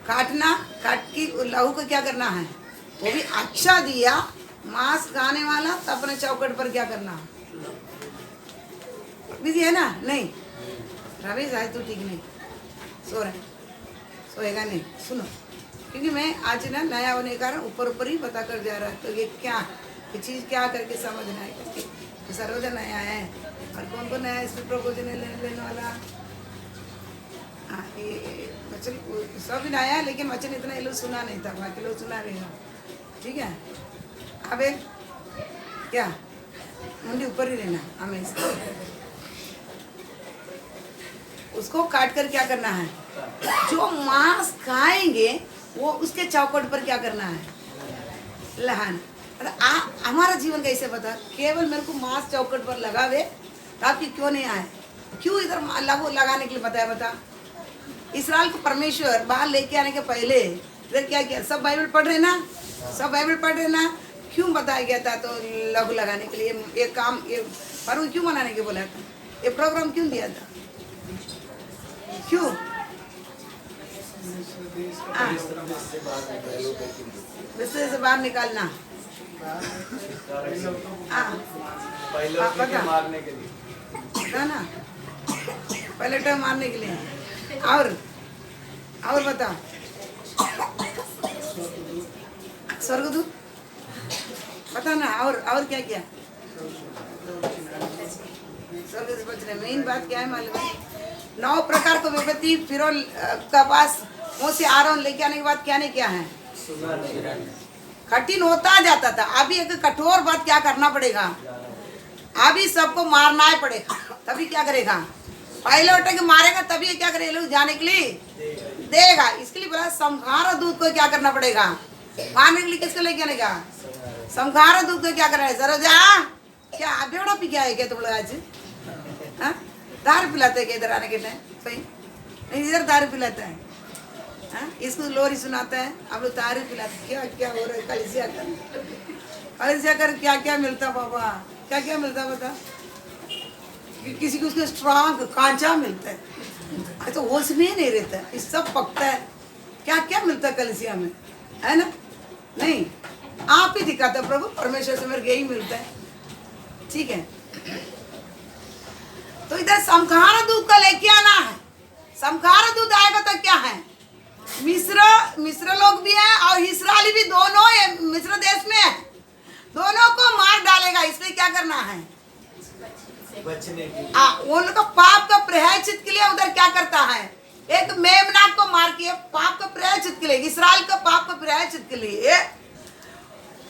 काट की लहू को क्या करना है, वो भी अच्छा दिया, मांस खाने वाला, तो अपने चौखट पर क्या करना विधि है ना। नहीं रमेश आए तो ठीक नहीं, सोएगा नहीं, सुनो, क्योंकि मैं आज ना नया होने के कारण ऊपर ही बता कर जा रहा है। तो ये चीज़ क्या करके समझना है, क्योंकि तो सर्वजन नया है, और कौन कौन नया है इसमें प्रभुजन लेने वाला। ये वचन सब नया है, लेकिन वचन इतना ये लोग सुना नहीं था, बाकी लोग सुना रहेगा, ठीक है। अब क्या मुंडी ऊपर ही रहना हमेशा। उसको काट कर क्या करना है, जो मांस खाएंगे वो उसके चौखट पर क्या करना है, लहान। हमारा जीवन कैसे बता, केवल मेरे को मांस चौखट पर लगावे, आपकी क्यों नहीं आए, क्यों इधर लगाने के लिए बताया, बता। इस्राएल को परमेश्वर बाहर लेके आने के पहले इधर क्या किया, सब बाइबल पढ़ रहे ना, क्यों बताया गया था, तो लहू लगाने के लिए ये काम, ये पर्व क्यों मनाने के बोला था, ये प्रोग्राम क्यों दिया था, क्यों। रिश्ते से बाहर निकालना, मारने के लिए ना, पहले टाइम मारने के लिए, और बता, स्वर्गदूत पता ना, और क्या क्या स्वर्ग से बचने। मेन बात क्या है मालूम है, 9 प्रकार को विपत्ति फिरौन का पास मूसे आरोन लेके आने के बाद क्या नहीं किया है, कठिन होता जाता था। अभी एक कठोर बात क्या करना पड़ेगा, अभी सबको मारना ही पड़ेगा, तभी क्या करेगा, पहले उठे के मारेगा तभी क्या करेगा, लोग जाने के लिए देगा। इसके लिए बोला संहार दूत को क्या करना पड़ेगा, मारने के लिए किसको लेके आने का, संहार दूत को क्या करना है। जरा जा क्या बेवड़ा पी क्या है क्या तुम लोग आज, हाँ? दारू पिलाते हैं क्या इधर आने के टाइम, सही नहीं, इधर दारू पिलाता है, हाँ? इसको लोरी सुनाता है, आप लोग दारू पिलाते, क्या क्या हो रहा है, कलिसिया कर क्या क्या मिलता बाबा, क्या क्या मिलता बता, किसी को उसको स्ट्रांग कांचा मिलता है, तो होश में नहीं रहता, इस सब पकता है, क्या क्या मिलता है कलिसिया में, है ना? नहीं, आप ही दिखाते प्रभु परमेश्वर से मेरे यही मिलता है, ठीक है। तो इधर संहार दूत का लेके आना है, संहार दूत आएगा तो क्या है, मिस्र लोग भी है और इस्राएली भी, दोनों मिस्र देश में है, दोनों को मार डालेगा। इसलिए क्या करना है, बचने की उनका पाप का प्रायश्चित के लिए उधर क्या करता है, एक मेमना को मार के पाप का प्रायश्चित के लिए, इसराइल का पाप का प्रायश्चित के लिए,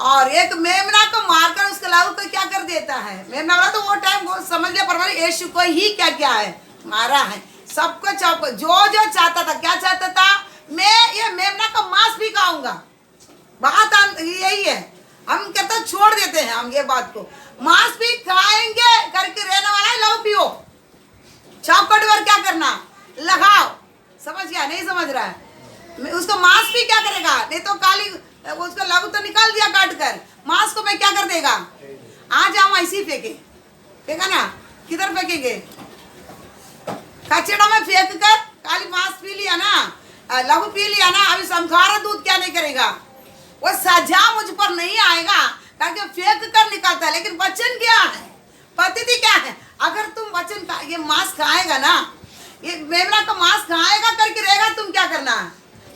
और एक मेमना को मारकर उसके लाऊ को क्या कर देता है, मेमना वाला तो वो टाइम समझ लिया परमात्मा यीशु को ही क्या क्या है, मारा है। सबको चौको जो जो चाहता था, क्या चाहता था, मैं ये मेमना का मांस भी खाऊंगा, बात यही है। हम कहते छोड़ देते हैं हम ये बात को, मांस भी खाएंगे करके रहने वाला है, लो पियो चौकट पर क्या करना, लगाओ, समझ गया नहीं समझ रहा है, उसको मांस भी क्या करेगा, नहीं तो काली उसका लघु तो निकाल दिया काट कर, मांस को मैं क्या कर देगा, आज हम ऐसी फेंका ना, किधर फेंकेंगे, कचड़ा में फेंक कर काली मांस पी लिया ना, लघु पी लिया ना, अभी संहार दूत क्या नहीं करेगा, वो सजा मुझ पर नहीं आएगा करके फेंक कर निकालता है। लेकिन वचन क्या है, पद्धति क्या है, अगर तुम वचन का ये मांस खाएगा ना, ये मेमना का मांस खाएगा करके रहेगा, तुम क्या करना,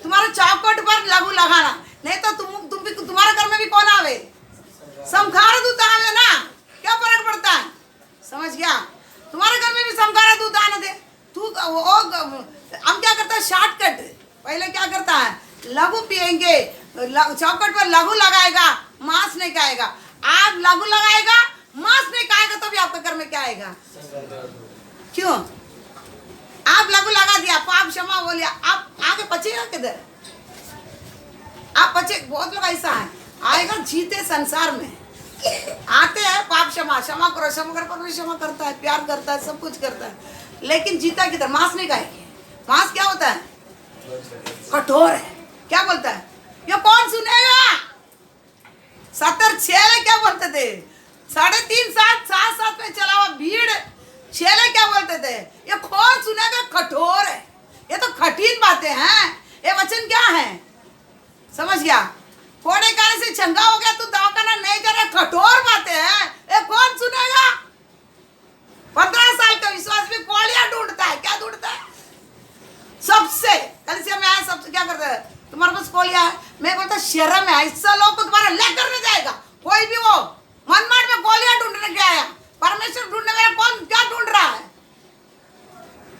तुम्हारे चौकट पर लघु लगाना, नहीं तो तुम भी तुम्हारे घर में भी कौन आवे, संहार दूत आवे ना, क्या फर्क पड़ता है, समझ गया, तुम्हारे घर में भी संहार दूत आने दे, तू हम क्या करता है, शॉर्टकट, पहले क्या करता है, लघु पिएंगे, चौकट पर लघु लगाएगा, मांस नहीं खाएगा, आप लघु लगाएगा, मांस नहीं खाएगा, तो भी आपके घर में क्या आएगा, क्यों, आप लघु लगा दिया, पाप क्षमा बोलिया, आप आगे बचेगा किधर, आप बचे, बहुत लोग ऐसा है, आएगा जीते संसार में, आते हैं पाप क्षमा करो, परमेश्वर क्षमा करता है, प्यार करता है, सब कुछ करता है, लेकिन जीता किधर, मांस नहीं खाएंगे, मांस क्या होता है, कठोर है, क्या बोलता है, ये कौन सुनेगा, 76 क्या बोलते थे, 3.5 7 में चला हुआ भीड़, छेले क्या बोलते थे, ये कौन सुनेगा, कठोर है, ये तो कठिन बातें हैं, ये वचन क्या है, समझ गया, कोड़े काने से चंगा हो गया, तू दवाखाना नहीं जा रहा, कठोर बातें हैं, ये कौन सुनेगा, 15 साल का विश्वास भी कोड़ियां ढूंढता है, क्या ढूंढता है, सबसे कलिसिया में आया, सबसे क्या करता है, तुम्हारे पास कोलिया है, मैं बोलता शर्म है, ऐसा लोग को तुम्हारा लेकर नहीं जाएगा, कोई भी वो मनमाड़ में गोलियां ढूंढने के आया, परमेश्वर ढूंढने वाला कौन क्या ढूंढ रहा है,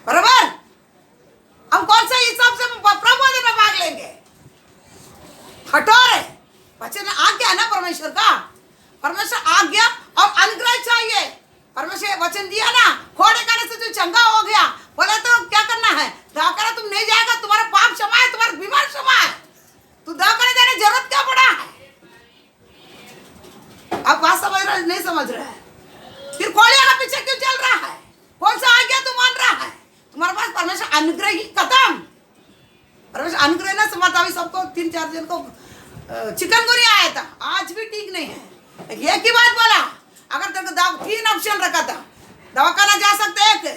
बराबर, हम कौन सा हिसाब से प्रबोधन में भाग लेंगे, कठोर है, वचन आज्ञा है ना परमेश्वर का, परमेश्वर आज्ञा और अनुग्रह चाहिए, परमेश्वर वचन दिया ना, घोड़े खाने से जो चंगा हो गया, बोले तो क्या करना है, दवाखाना तुम नहीं जाएगा, तुम्हारा पाप क्षमा है, तुम्हारा बीमार क्षमा है, तू दवाखाने जाने जरूरत क्या पड़ा है, आप बात समझ रहे नहीं समझ रहे हैं, फिर कोलिया का पीछे क्यों चल रहा है, कौन सा आज्ञा तू मान रहा है, तुम्हारे पास परमेश्वर अनुग्रह ही खत्म, परमेश्वर अनुग्रह ना समझता, अभी सबको 3-4 जन को चिकनगुनिया आया था, आज भी ठीक नहीं है, एक ही बात बोला, अगर तेरे को 3 ऑप्शन रखा था, दवाखाना जा सकते,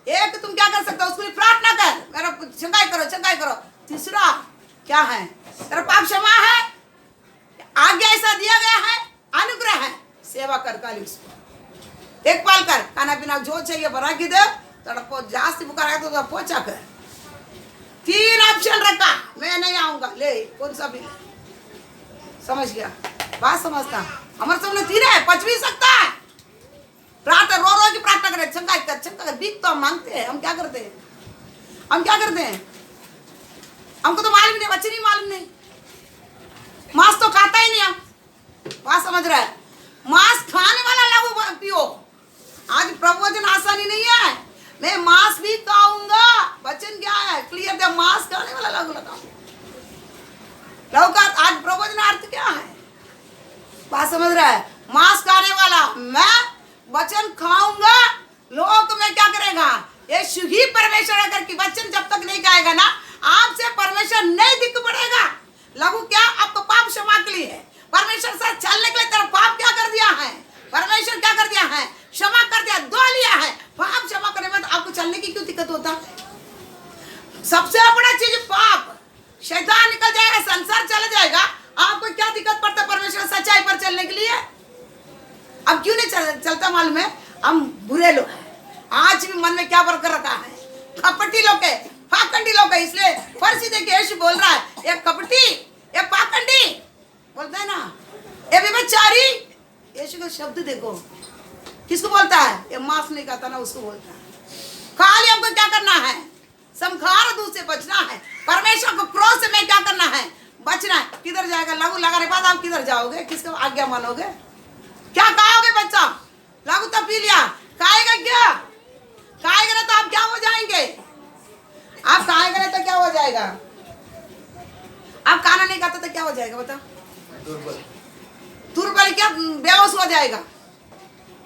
एक तुम क्या कर सकते हो, उसके लिए प्रार्थना कर, मेरा चंगाई करो, तीसरा क्या है, तेरा पाप क्षमा है, आज्ञा ऐसा दिया गया है, अनुग्रह है, सेवा कर, काली उसको देखभाल कर, खाना पीना जो चाहिए बना के दे, तड़पो जास्ती बुखार आया तो पोछा कर, 3 ऑप्शन रखा, मैं नहीं आऊंगा, ले कौन सा भी, समझ गया, बात समझता, हमारे सामने 3 है, 5 भी सकता है, प्रार्थना रो की प्रार्थना करे, चंगा कर, भीख तो हम मांगते हैं, हम क्या करते हैं, हम क्या करते हैं? हमको तो मालूम नहीं, बच्चे नहीं मालूम नहीं, मांस तो खाता ही नहीं हम। बात समझ रहा है? मांस खाने वाला लहू पियो। आज प्रभु वचन आसानी नहीं है, मैं मांस भी खाऊंगा। वचन क्या है? क्लियर है, मांस खाने वाला लहू लगाओ। लहू का आज प्रभु वचन अर्थ क्या है? बात समझ रहा है? मांस खाने वाला, मैं वचन खाऊंगा। लोग में क्या करेगा? यीशु ही परमेश्वर अगर की वचन जब तक नहीं खाएगा ना, आपसे परमेश्वर नहीं दिख पड़ेगा। लघु क्या? आपको पाप क्षमा के लिए है। परमेश्वर से चलने के लिए तेरा पाप क्या कर दिया है? परमेश्वर क्या कर दिया है? क्षमा कर दिया, धो लिया है। पाप क्षमा करने में आपको चलने की क्यों दिक्कत होता? सबसे बड़ा चीज पाप। शैतान निकल जाएगा, संसार चला जाएगा, आपको क्या दिक्कत पड़ता परमेश्वर सच्चाई पर चलने के लिए? अब क्यों नहीं चलता मालूम है? हम बुरे लोग हैं। आज भी मन में क्या बरकर रखा है? कपटी लोग है, पाखंडी लोग है। इसलिए फर्जी देखिए यीशु बोल रहा है, ये कपटी, ये पाखंडी बोलता है ना, ये व्यभिचारी। यीशु का शब्द देखो, किसको बोलता है? ये मांस नहीं खाता ना, उसको बोलता है। खाली हमको क्या करना है? संखार दूध से बचना है। परमेश्वर को क्रोध से मैं क्या करना है? बचना है। किधर जाएगा? लघु लगाने के बाद आप किधर जाओगे? किसका आज्ञा मानोगे? क्या खाओगे? बच्चा लघु तो पी लिया, खाएगा क्या? खाएगा ना तो आप क्या हो जाएंगे? आप खाएगा नहीं तो क्या हो जाएगा? आप खाना नहीं खाता तो क्या हो जाएगा? बताओ। दुर्बल क्या? बेहोश हो जाएगा।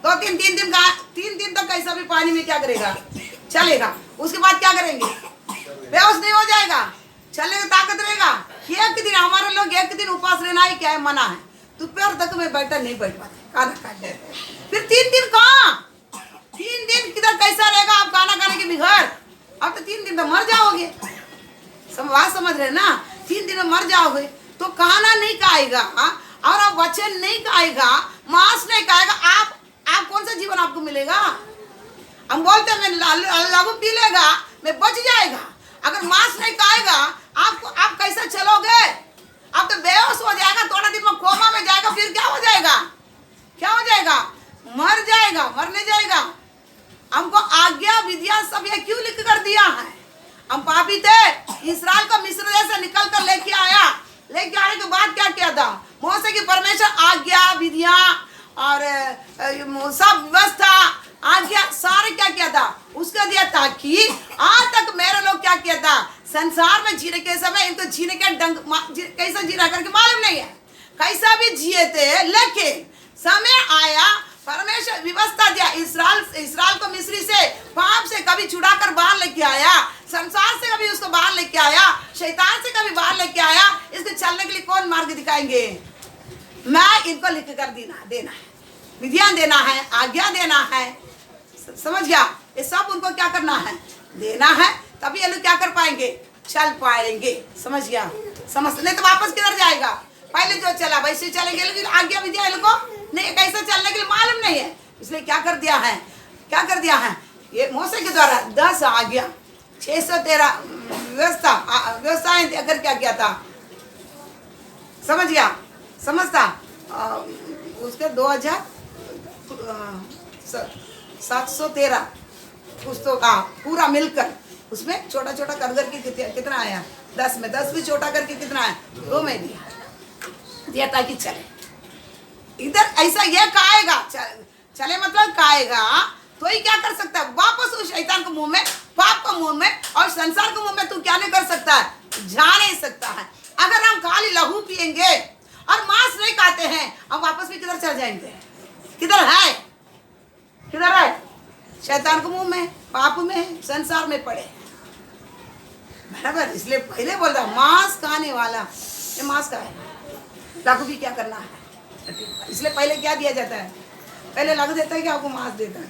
तो तीन दिन तक कैसा भी पानी में क्या करेगा? चलेगा। उसके बाद क्या करेंगे? बेहोश नहीं हो जाएगा, चलने की ताकत रहेगा। एक दिन हमारे लोग एक दिन उपवास रहना ही क्या है? मना है। दोपहर तक में बैठा नहीं बैठ पाते, खाना खा लेते। फिर 3 दिन कहाँ? 3 दिन किधर कैसा रहेगा आप खाना खाने के बिघर? अब तो 3 दिन तो मर जाओगे। बात समझ रहे ना? 3 दिन में मर जाओगे तो खाना नहीं खाएगा और आप वचन नहीं खाएगा, मांस नहीं खाएगा, आप कौन सा जीवन आपको मिलेगा? हम बोलते हैं मैं लघु पी लेगा, मैं बच जाएगा। अगर मांस नहीं खाएगा आप कैसा चलोगे? आप तो बेहोश हो जाएगा, थोड़ा दिन में कोमा में जाएगा, फिर क्या हो जाएगा? क्या हो जाएगा? मर जाएगा, मरने जाएगा। हमको आज्ञा विधिया सब ये क्यों लिख कर दिया है? हम पापी थे। इस्राएल को मिस्र देश से निकल कर लेके आने के बाद क्या किया था? मोसे की परमेश्वर आज्ञा विधिया और सब व्यवस्था आज्ञा सारे क्या किया था? उसका दिया ताकि आज तक मेरे लोग क्या किया था? संसार में जीने के समय इनको जीने का ढंग कैसा जीना करके मालूम नहीं है, कैसा भी जिए थे। लेकिन समय आया, परमेश्वर व्यवस्था दिया। इस्राएल को मिस्री से पाप से कभी छुड़ाकर बाहर लेके आया, संसार से कभी उसको बाहर लेके आया, शैतान से कभी बाहर लेके आया। इसके चलने के लिए कौन मार्ग दिखाएंगे? मैं इनको लिख कर देना है, विधियां देना है, आज्ञा देना है। समझ गया? ये सब उनको क्या करना है? देना है, तभी ये लोग क्या कर पाएंगे? चल पाएंगे। समझ गया? समझ नहीं तो वापस किधर जाएगा? पहले जो चला वैसे चलेंगे, लेकिन आज्ञा विधिया इन लोगों नहीं कैसे चलने के लिए मालूम नहीं है। इसलिए क्या कर दिया है? क्या कर दिया है? ये मूसा के द्वारा 10 आज्ञा 613 व्यवस्थाएं देकर क्या किया था? समझ गया? समझता? उसके 2713 कुछ तो पूरा मिलकर उसमें छोटा छोटा कर करके कितना आया? 10 में 10 भी छोटा करके कितना आया? 2 में दिया ताकि चले। इधर ऐसा ये खाएगा, चले मतलब खाएगा तो ही क्या कर सकता है? वापस उस शैतान के मुंह में, पाप के मुंह में और संसार के मुंह में तू क्या नहीं कर सकता है? जा नहीं सकता है। अगर हम खाली लहू पिएंगे और मांस नहीं खाते हैं, हम वापस भी किधर चल जाएंगे? किधर है? किधर है? शैतान के मुंह में, पाप में, संसार में पड़े। बराबर? इसलिए पहले बोल रहा मांस खाने वाला ये मांस का है, लघु भी क्या करना है? इसलिए पहले क्या दिया जाता है? पहले लघु देता है कि आपको मांस देता है?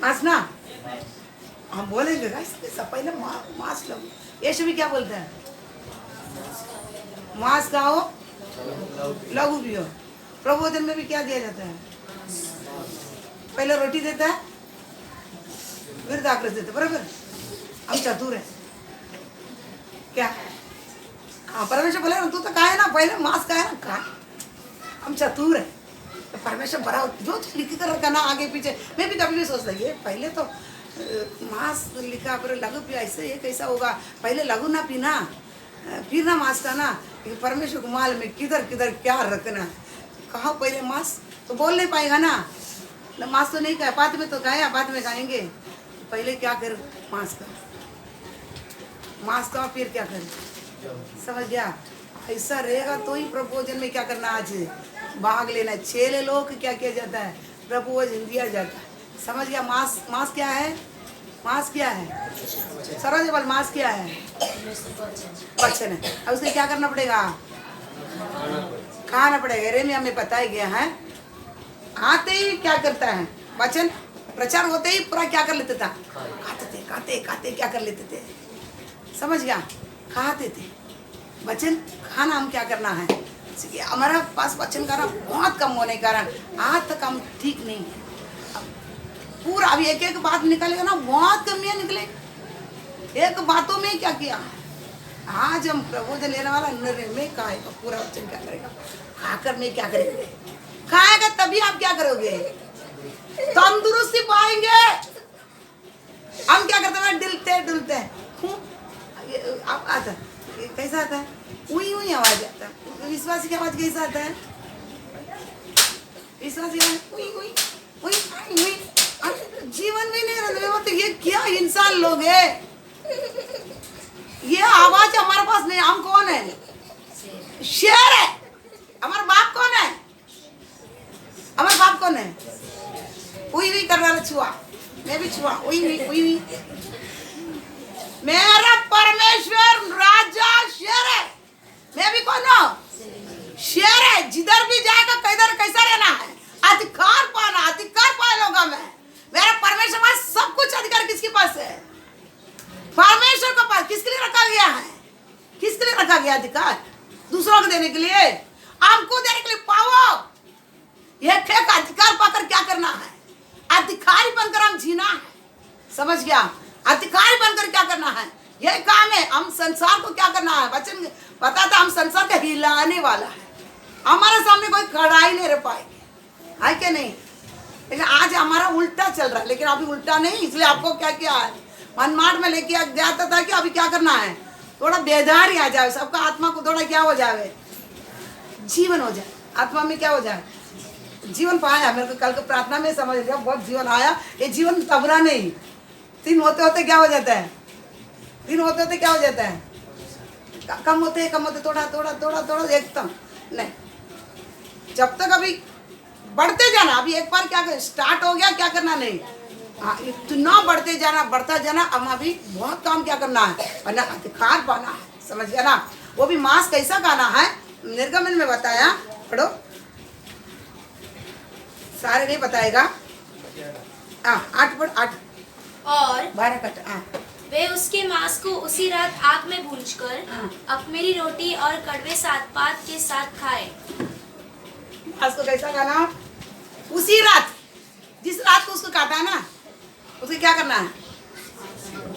मांस ना हम बोलेंगे सब पहले मांस लघु। यीशु भी क्या बोलता है? मांस खाओ लघु पियो। प्रबोधन में भी क्या दिया जाता है? पहले रोटी देता है, फिर दाखरस देता है। बराबर? हम चतुर है क्या? हाँ, परमेश्वर बोले ना तू तो खाए ना, पहले मांस खाए ना, खा। हम चतुर है तो परमेश्वर बड़ा जो लिख कर रखा ना आगे पीछे। मैं भी कभी भी सोचता ये पहले तो मांस लिखा पर लघु पिया, ऐसे ये कैसा होगा? पहले लघु ना पीना, फिर ना मांस खाना। परमेश्वर को माल में किधर किधर क्या रखना। कहा पहले मांस तो बोल नहीं पाएगा ना, मांस तो नहीं खाया, बाद में तो खाया, बाद में खाएंगे। पहले क्या कर? मांस का, मांस का फिर क्या कर? समझ गया? ऐसा रहेगा तो ही प्रभु भोजन में क्या करना, आज भाग लेना। छेले लोग क्या किया जाता है? प्रभु भोजन दिया जाता है। समझ गया? मांस, मांस क्या है? मांस क्या है? सरोजबल मांस क्या है? वचन है। अब उसे क्या करना पड़ेगा? खाना पड़ेगा। यिर्मयाह में बताया गया है, आते ही क्या करता है? वचन प्रचार होते ही पूरा क्या कर लेते था? खाते खाते क्या कर लेते थे? समझ गया? खाते थे। वचन खाना हम क्या करना है? हमारा पास वचन का बहुत कम होने के कारण आज तक हम ठीक नहीं है। पूरा अभी एक एक बात निकलेगा ना, बहुत कमियां निकले। एक बातों में क्या किया? आज हम प्रबोधन लेने वाला निर्णय में खाएगा, पूरा वचन क्या करेगा? खाकर में क्या करेंगे? खाएगा तभी आप क्या करोगे? तंदुरुस्ती पाएंगे। हम क्या करते हैं? डुलते डुलते आप आता कैसा आता है? उई उई आवाज आता है। विश्वासी की आवाज कैसा आता है? विश्वासी उई उई उई उई। जीवन में नहीं रहते। ये क्या इंसान लोग है? ये आवाज हमारे पास नहीं। हम कौन है? शेर है। हमारा बाप कौन है? हमारा बाप कौन है? उई उई कर रहा छुआ, मैं भी छुआ। उई उई उई उई। मेरा परमेश्वर राजा शेर है। मैं भी कौन हूँ? शेर है। जिधर भी जाएगा किधर कैसा रहना है? अधिकार पाना, अधिकार पालूंगा मैं। मेरा परमेश्वर पास सब कुछ अधिकार किसके पास है? परमेश्वर के पास। किसके लिए रखा गया है? किसके लिए रखा गया अधिकार? दूसरों को देने के लिए, हमको देने के लिए। पाओ एक एक अधिकार पाकर क्या करना है? अधिकारी बनकर हम जीना है। समझ गया? अधिकारी बनकर क्या करना है? यही काम है। हम संसार को क्या करना है? वचन बताता हम संसार को हिलाने वाला है। हमारे सामने कोई खड़ा ही नहीं रह पाएंगे, है क्या नहीं? लेकिन आज हमारा उल्टा चल रहा है। लेकिन अभी उल्टा नहीं, इसलिए आपको क्या किया है? मनमाड में लेके जाता था कि अभी क्या करना है? थोड़ा बेदारी आ जाए, सबका आत्मा को थोड़ा क्या हो जाए? जीवन हो जाए। आत्मा में क्या हो जाए? जीवन पाया। मेरे को कल को प्रार्थना में समझ लिया, बहुत जीवन आया। ये जीवन तबरा नहीं, दिन होते होते क्या हो जाता है? दिन होते होते क्या हो जाता है? कम होते थोड़ा थोड़ा थोड़ा थोड़ा एकदम नहीं। जब तक अभी बढ़ते जाना। अभी एक बार क्या कर स्टार्ट हो गया, क्या करना नहीं? हाँ, इतना बढ़ते जाना, बढ़ता जाना। अब अभी बहुत काम क्या करना है? वरना अधिकार पाना है। समझ गया ना? वो भी मांस कैसा खाना है? निर्गमन में बताया, पढ़ो। सारे नहीं बताएगा। 8 पढ़ 8 और 12 कट। वे उसके मांस को उसी रात आग में भूंजकर अख़मीरी रोटी और कड़वे साग पात के साथ खाए। मांस को कैसा खाना? उसी रात, जिस रात को उसको काटा ना, उसको क्या करना है?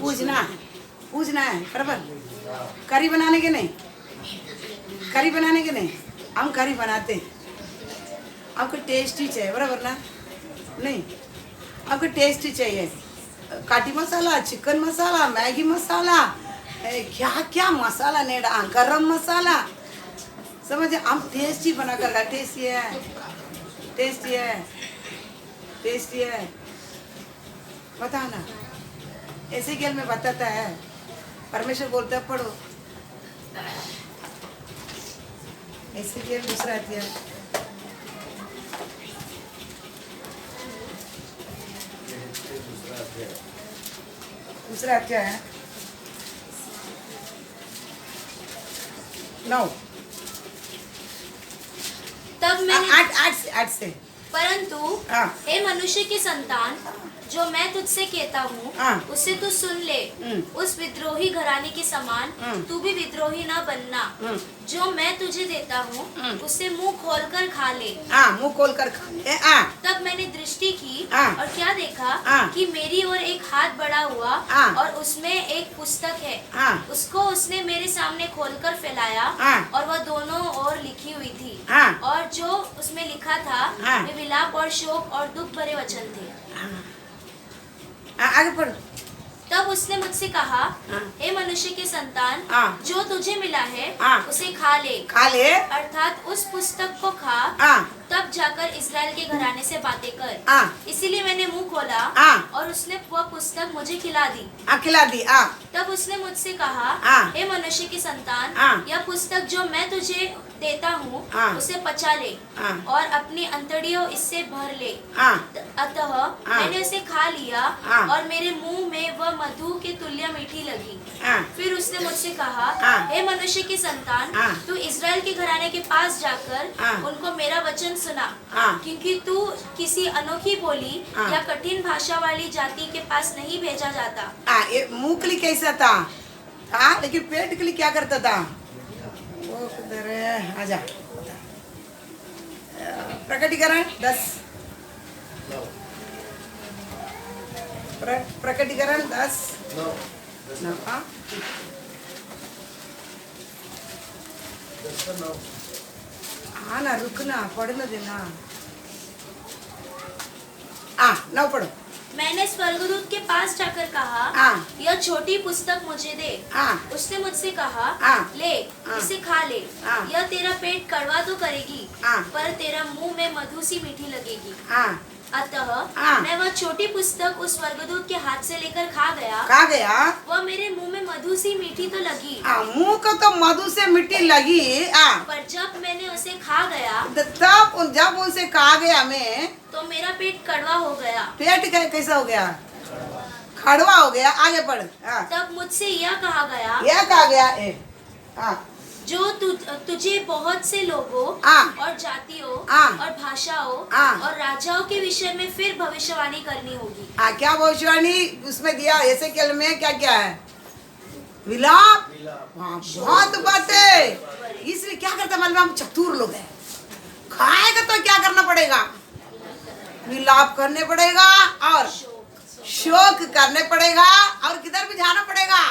पूजना है। पूजना है, बराबर। करी बनाने के नहीं, करी बनाने के नहीं। हम करी बनाते हैं, हमको टेस्टी चाहिए, बराबर ना? नहीं, हमको टेस्टी चाहिए। काटी मसाला, चिकन मसाला, मैगी मसाला, क्या क्या मसाला नहीं डाल, गरम मसाला। समझे? हम टेस्टी बना कर, टेस्टी है, टेस्टी है, टेस्टी है। बताना ऐसे खेल में बताता है। परमेश्वर बोलता है पढ़ो। ऐसे खेल दूसरा अध्याय, दूसरा अध्याय है 9। तब मैंने 8 से परंतु हाँ। हे मनुष्य के संतान, जो मैं तुझसे कहता हूँ हाँ। उसे तू सुन ले। उस विद्रोही घराने के समान तू भी विद्रोही न बनना। जो मैं तुझे देता हूँ उसे मुंह खोलकर खा ले। मुंह खोल कर खा ले। तब मैंने दृष्टि की हाँ। और क्या देखा हाँ। कि मेरी ओर एक हाथ बढ़ा हुआ हाँ। और उसमें एक पुस्तक है। हाँ। उसको उसने मेरे सामने खोलकर फैलाया हाँ। और वह दोनों ओर लिखी हुई थी। हाँ। और जो उसमें लिखा था हाँ। वे विलाप और शोक और दुख भरे वचन थे। आगे पढ़। तब उसने मुझसे कहा, हाँ। हे मनुष्य के संतान, हाँ। जो तुझे मिला है हाँ। उसे खा ले, खा ले। अर्थात उस पुस्तक को खा, हाँ। तब जाकर इस्राएल के घराने से बातें कर। हाँ। इसीलिए मैंने मुंह खोला हाँ। और उसने वह पुस्तक मुझे खिला दी। खिला दी। तब उसने मुझसे कहा, हाँ। हे मनुष्य के संतान, हाँ। यह पुस्तक जो मैं तुझे देता हूँ हाँ। उसे पचा ले हाँ। और अपनी अंतड़ियों इससे भर ले। हाँ। अतः मैंने उसे खा लिया हाँ। और मेरे मुंह में वह मधु के तुल्य मीठी लगी। हाँ। फिर उसने मुझसे कहा, हाँ। हे मनुष्य के संतान, हाँ। तू इस्राएल के घराने के पास जाकर हाँ। उनको मेरा वचन सुना, हाँ। क्योंकि तू किसी अनोखी बोली हाँ। या कठिन भाषा वाली जाति के पास नहीं भेजा जाता। ये मुंह के लिए कैसा था? लेकिन पेट के लिए क्या करता था? वो किधर है? आजा। प्रकटीकरण 10। प्रकटीकरण 10। हाँ ना, रुकना, पढ़ने देना। 9 पढ़ो। मैंने स्वर्गदूत के पास जाकर कहा, हाँ। यह छोटी पुस्तक मुझे दे। हाँ। उसने मुझसे कहा, हाँ। ले, हाँ। इसे खा ले। हाँ। यह तेरा पेट कड़वा तो करेगी, हाँ। पर तेरा मुंह में मधु सी मीठी लगेगी। हाँ। अतः हाँ। मैं वह छोटी पुस्तक उस स्वर्गदूत के हाथ से लेकर खा गया। कहा गया? वह मेरे मुंह में मधु सी मीठी तो लगी, मुंह को तो मधु से मिट्टी लगी। पर जब मैंने उसे खा गया तब जब उसे कहा गया मैं, तो मेरा पेट कड़वा हो गया। पेट कैसा हो गया? खड़वा हो गया। आगे पढ़। तब मुझसे यह कहा गया, यह कहा गया जो तुझे बहुत से लोगों हाँ। और जातियों हाँ। और भाषाओं हाँ। और राजाओं के विषय में फिर भविष्यवाणी करनी होगी। क्या भविष्यवाणी उसमें दिया? ऐसे केल में क्या क्या है? विलाप। बहुत बातें। इसलिए क्या करता मालूम? हम चतुर लोग हैं। खाएगा तो क्या करना पड़ेगा? विलाप करने पड़ेगा और शोक करने पड़ेगा और किधर भी जाना पड़ेगा।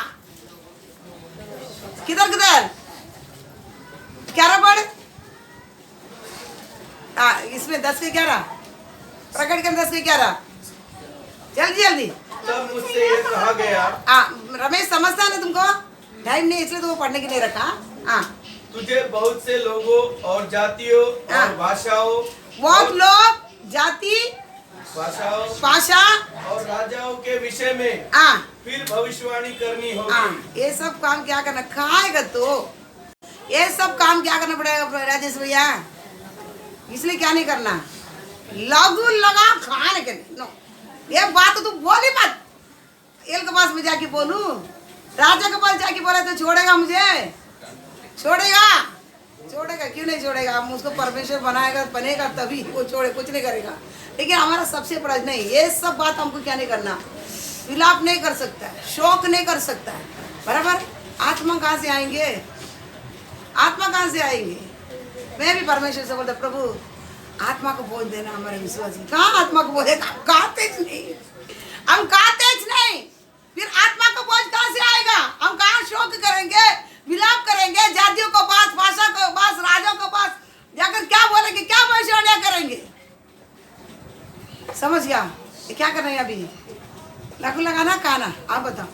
किधर किधर? 11 पढ़। इसमें 10 के 11। प्रकट कर 10 के 11। जल्दी जल्दी। तब मुझसे ये कहा गया, रमेश समझता है ना तुमको? टाइम नहीं, इसलिए तो वो पढ़ने के लिए रखा। तुझे बहुत से लोगों और जातियों और भाषाओं, बहुत लोग, जाति, भाषा और राजाओं के विषय में फिर भविष्यवाणी करनी होगी। ये सब काम क्या करना? खाएगा तो ये सब काम क्या करना पड़ेगा राजेश भैया? इसलिए क्या नहीं करना? लघु लगा खाने के लिए। नो, ये बात तो तू बोली मत। एल के पास में जाके बोलू, राजा के पास जाके बोला तो छोड़ेगा मुझे? छोड़ेगा क्यों नहीं छोड़ेगा? हम उसको परमेश्वर बनाएगा, बनेगा तभी वो छोड़े, कुछ नहीं करेगा। लेकिन हमारा सबसे बड़ा नहीं, ये सब बात हमको क्या नहीं करना? विलाप नहीं कर सकता है, शोक नहीं कर सकता है, बराबर? आत्मा कहाँ से आएंगे? आत्मा कहाँ से आएंगे? मैं भी परमेश्वर से बोलता, प्रभु आत्मा को बोझ देना हमारे विश्वास की। कहाँ आत्मा को बोझेगा? हम कातेज नहीं, फिर आत्मा को बोझ कहाँ से आएगा? हम कहाँ शोक करेंगे, विलाप करेंगे? जातियों को पास, भाषा को पास, राजाओं को पास जाकर क्या बोलेंगे? क्या भविष्यवाणियां करेंगे? समझ गया? ये क्या कर रहे हैं अभी? लघु लगाना खाना। आप बताओ,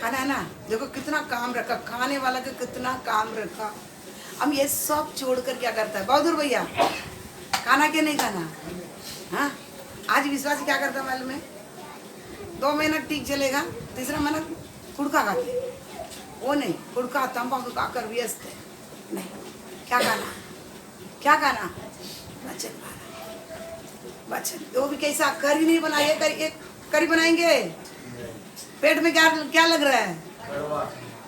खाना है ना? देखो कितना काम रखा, खाने वाला का कितना काम रखा। हम ये सब छोड़कर क्या करता है बहादुर भैया? खाना के नहीं खाना? हाँ, आज विश्वासी क्या करता है मालूम है? 2 महीना ठीक चलेगा, तीसरा महीना गुड़का खाते। वो नहीं, गुड़का तंबाकू खाकर व्यस्त है। नहीं, क्या खाना? वचन। वो भी कैसा? करी नहीं बनाए, करी बनाएंगे? पेट में क्या लग रहा है?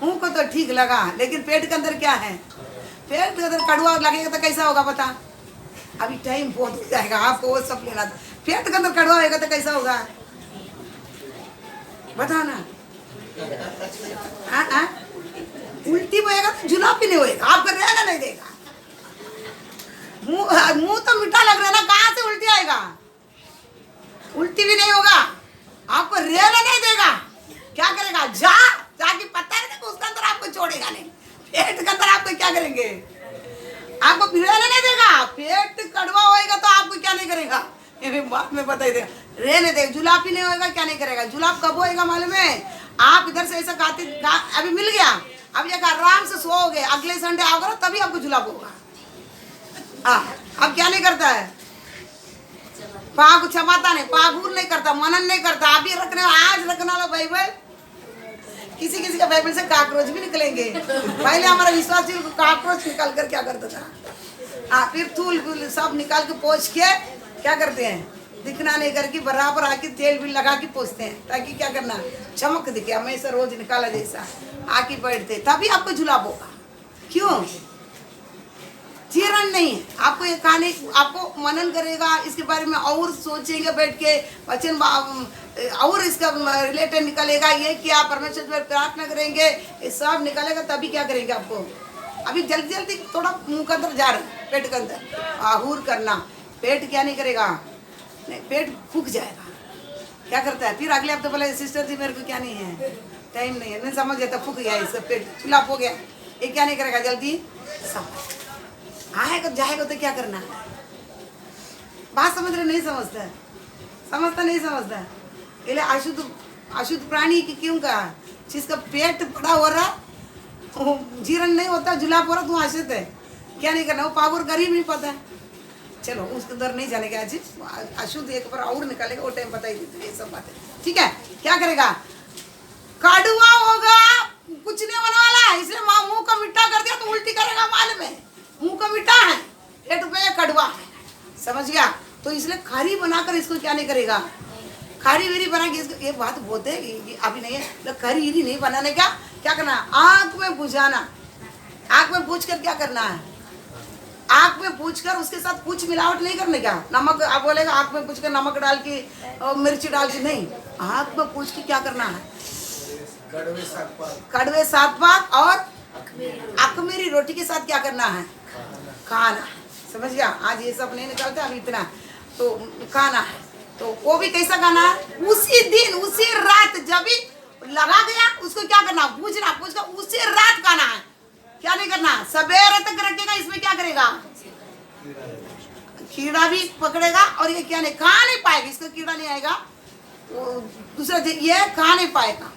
मुंह को तो ठीक लगा, लेकिन पेट के अंदर क्या है? पेट के अंदर कड़वा लगेगा तो कैसा होगा बता? अभी टाइम बहुत हो जाएगा, आपको वो सब लेना। पेट के अंदर कड़वा होगा तो कैसा होगा? बताओ ना। उल्टी होएगा तो जुलाब भी नहीं होएगा, आपको रहना नहीं देगा। मुंह तो मीठा लग रहा है ना, कहाँ से उल्टी आएगा? उल्टी भी नहीं होगा, आपको रहना नहीं देगा। क्या करेगा? जाके पता नहीं तो उसके अंदर आपको छोड़ेगा नहीं। पेट के अंदर आपको क्या करेंगे? आपको रहना नहीं देगा। पेट कड़वा होएगा तो आपको क्या नहीं करेगा? ये भी बाद में बता ही दे। रहने दे, जुलाब ही नहीं होएगा, क्या नहीं करेगा। जुलाब कब होएगा मालूम है? आप इधर से ऐसा अभी मिल गया, अब ये आराम से सोओगे, अगले संडे आओगे ना तभी आपको जुलाब होगा। अब क्या नहीं करता है, पाग क्षमाता नहीं, पागूर नहीं करता, मनन नहीं करता। अभी रखने आज रखने वाला बाइबल, किसी किसी का बाइबल से काकरोच भी निकलेंगे। पहले हमारा विश्वास काकरोच निकाल कर क्या करता था, फिर धूल सब निकाल के पोंछ के क्या करते हैं, दिखना नहीं करके बराबर आके तेल भी लगा के पोंछते हैं, ताकि क्या करना, चमक दिखे। हमेशा रोज निकाला जैसा आके बैठते, तभी आपको जुलाब होगा। क्यों? जीरण नहीं है। आपको ये खाने, आपको मनन करेगा इसके बारे में और सोचेंगे बैठ के, वचन और इसका रिलेटेड निकलेगा, ये क्या परमेश्वर पर प्रार्थना करेंगे, ये सब निकलेगा तभी क्या करेंगे आपको। अभी जल्दी जल्दी थोड़ा मुंह के अंदर जा रहे हैं, पेट के अंदर आहूर करना, पेट क्या नहीं करेगा, नहीं पेट फूक जाएगा। क्या करता है फिर अगले हफ्ते बोले सिस्टर जी मेरे को क्या नहीं है, टाइम नहीं है, नहीं समझ जाता, फूक गया इसका पेट, चुलाप हो गया, ये क्या नहीं करेगा जल्दी समझ आएगा जाएगा तो क्या करना है। बात समझ रहे, नहीं समझता, समझता नहीं समझता। इसलिए अशुद्ध प्राणी की क्यों कहा, जिसका पेट बड़ा हो रहा, जीर्ण नहीं होता, जुलाब हो रहा, तू अशुद्ध है, क्या नहीं करना, वो पावर गरीब नहीं पता। चलो उसके अंदर नहीं जाने का, आज अशुद्ध एक बार और निकालेगा, वो टाइम बता ही देते ये सब बातें। ठीक है, क्या करेगा, कड़वा होगा, कुछ नहीं होने वाला है, इसलिए मुंह को मिट्टा कर दिया तो उल्टी करेगा, मालूम है, मुंह का मिट्टा है, पेट पे कड़वा है, समझ गया। तो इसलिए खारी बनाकर इसको क्या नहीं करेगा, खारी वीरी बना के इसको, ये बात बोलते हैं अभी नहीं है, तो खारी वीरी नहीं बनाने का क्या करना, आंख में बुझाना, आंख में पूछ कर क्या करना है, आंख में पूछ कर उसके साथ कुछ मिलावट नहीं करने का। नमक आप बोलेगा आंख में पूछ कर नमक डाल के और मिर्ची डाल के, नहीं, आंख में पूछ के क्या करना है, कड़वे सात पाक और अखमीरी रोटी के साथ क्या करना है, खाना। समझ गया, आज ये सब नहीं निकलता अभी इतना, तो खाना है, तो वो भी कैसा खाना है, उसी दिन उसी रात जब भी लगा गया उसको क्या करना, पूछना, पूछ कर उसी रात खाना है, क्या नहीं करना, सवेरे तक रखेगा, इसमें क्या करेगा, कीड़ा भी पकड़ेगा और ये क्या नहीं खा नहीं पाएगा, इसको कीड़ा नहीं आएगा, वो दूसरा दिन ये खा नहीं पाएगा।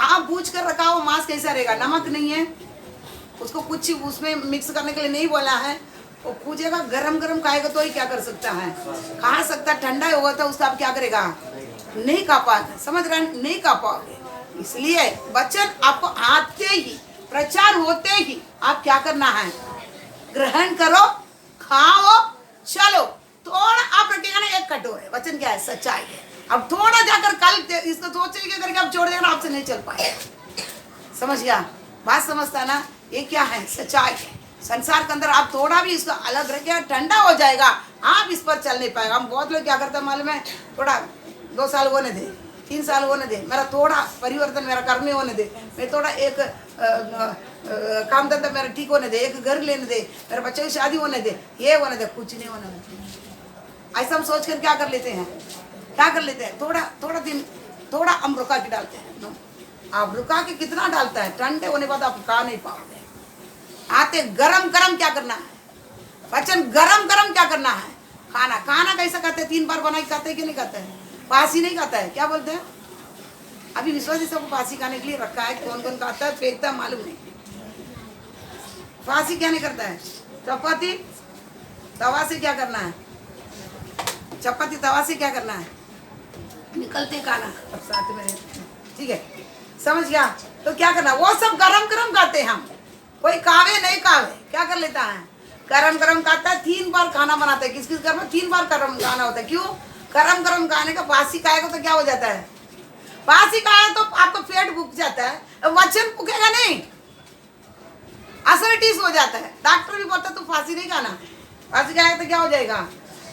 आप बूझ कर रखा हो मांस कैसा रहेगा, नमक नहीं है, उसको कुछ उसमें मिक्स करने के लिए नहीं बोला है, वो पूछेगा गरम गरम खाएगा तो ही क्या कर सकता है, खा सकता, ठंडा होगा तो उसका आप क्या करेगा, नहीं खा पाएगा। समझ रहे, नहीं खा पाओगे। इसलिए वचन आपको आते ही, प्रचार होते ही आप क्या करना है, ग्रहण करो, खाओ, चलो। थोड़ा आप रखिएगा ना, एक कटोरे वचन क्या है, सच्चाई है। अब थोड़ा जाकर कल इसको सोचेंगे करके आप छोड़ देगा, आपसे नहीं चल पाएगा। समझ गया, बात समझता ना, ये क्या है, सच्चाई है। संसार के अंदर आप थोड़ा भी इसको अलग रखिए, ठंडा हो जाएगा, आप इस पर चल नहीं पाएगा। हम बहुत लोग क्या करते हैं मालूम है, थोड़ा 2 साल होने दे, 3 साल होने दे, मेरा थोड़ा परिवर्तन मेरा करने होने दे, मैं थोड़ा एक काम धंधा मेरा ठीक होने दे, एक घर लेने दे, मेरे बच्चे की शादी होने दे, ये होने दे, कुछ नहीं होने दे। ऐसा हम सोच कर क्या कर लेते हैं, क्या कर लेते हैं, थोड़ा दिन थोड़ा हम रुका के डालते हैं। आप रुका के कितना डालता है, ठंडे होने बाद आप खा नहीं पाओगे। आते गरम गरम क्या करना है, वचन गरम गरम क्या करना है, खाना। खाना कैसा खाते हैं, 3 बार बना के खाते हैं कि नहीं खाते हैं, पासी नहीं खाता है, क्या बोलते हैं। अभी विश्वासी सबको फांसी खाने के लिए रखा है, कौन कौन खाता है फेंकता है मालूम नहीं। फांसी क्या नहीं करता है, चपाती तवा से क्या करना है, चपाती तवा से क्या करना है, निकलते खाना अब साथ में, ठीक है, समझ गया। तो क्या करना, वो सब गरम गरम खाते हैं हम, कोई कावे नहीं कावे क्या कर लेता है, गरम गरम खाता है। 3 बार खाना बनाता है, किस किस घर में 3 बार गरम खाना होता है, क्यों, गरम गरम खाने का। बासी खाएगा तो क्या हो जाता है, बासी खाया तो आपका पेट भूख जाता है, वचन भूखेगा नहीं, असरटीस हो जाता है। डॉक्टर भी बोलता तू फांसी नहीं खाना, फांसी खाएगा तो क्या हो जाएगा,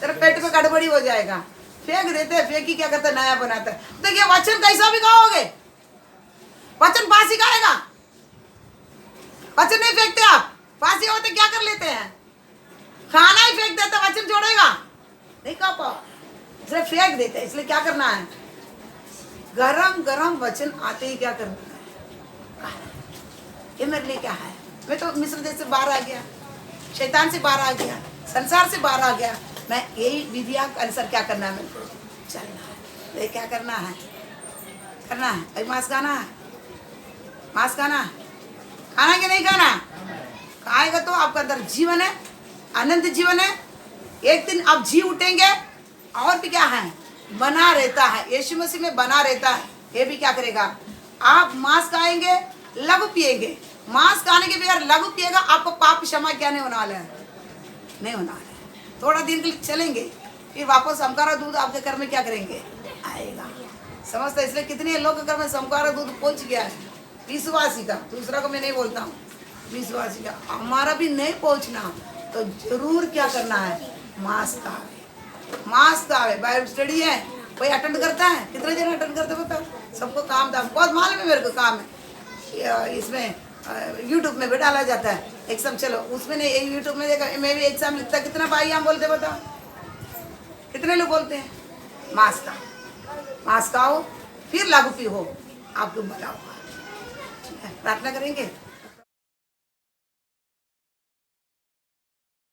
तेरे पेट में गड़बड़ी हो जाएगा, फेंक देते हैं। फेंक ही क्या करता है, नया बनाता है। तो ये वचन कैसा भी खाओगे, वचन फांसी खाएगा, वचन नहीं फेंकते आप। फांसी होते क्या कर लेते हैं, खाना ही फेंक देते, वचन छोड़ेगा नहीं खा पाओ, इसलिए फेंक देते हैं। इसलिए क्या करना है, गरम गरम वचन आते ही क्या करना है, ये मेरे लिए क्या है, मैं तो मिस्र देश से बाहर आ गया, शैतान से बाहर आ गया, संसार से बाहर आ गया, मैं यही विधिया के अनुसार क्या करना है, मेरे को चलना है। ये क्या करना है, करना है। अभी मांस खाना है, मांस खाना है, खाना कि नहीं खाना? खाएगा तो आपका अंदर जीवन है, अनंत जीवन है। एक दिन आप जी उठेंगे और भी क्या है, बना रहता है, यीशु मसीह में बना रहता है। ये भी क्या करेगा, आप मांस खाएंगे, लघु पिएंगे। मांस खाने के बगैर लघु पिएगा, आपको पाप क्षमा क्या नहीं होने वाला है, नहीं होने वाला है। थोड़ा दिन के लिए चलेंगे, फिर वापस समकारा दूध आपके घर में क्या करेंगे, आएगा। समझते? इसलिए कितने लोग के घर में समकारा दूध पहुंच गया है, विश्वासी का, दूसरा को मैं नहीं बोलता हूँ, विश्वासी का। हमारा भी नहीं पहुंचना तो जरूर क्या करना है, मांस का आवे, मांस का आवे। बाइबल स्टडी है, कोई अटेंड करता है? कितने जन अटेंड करते बताओ? सबको काम था, बहुत मालूम है मेरे को काम है। इसमें यूट्यूब में भी डाला जाता है एग्जाम। चलो उसमें नहीं, यूट्यूब में देखा, मैं भी एग्जाम लिखता। कितना भाई हम बोलते बताओ, कितने लोग बोलते हैं? मांस का, मांस खाओ फिर लागू पी हो, आपको भला होगा। प्रार्थना करेंगे।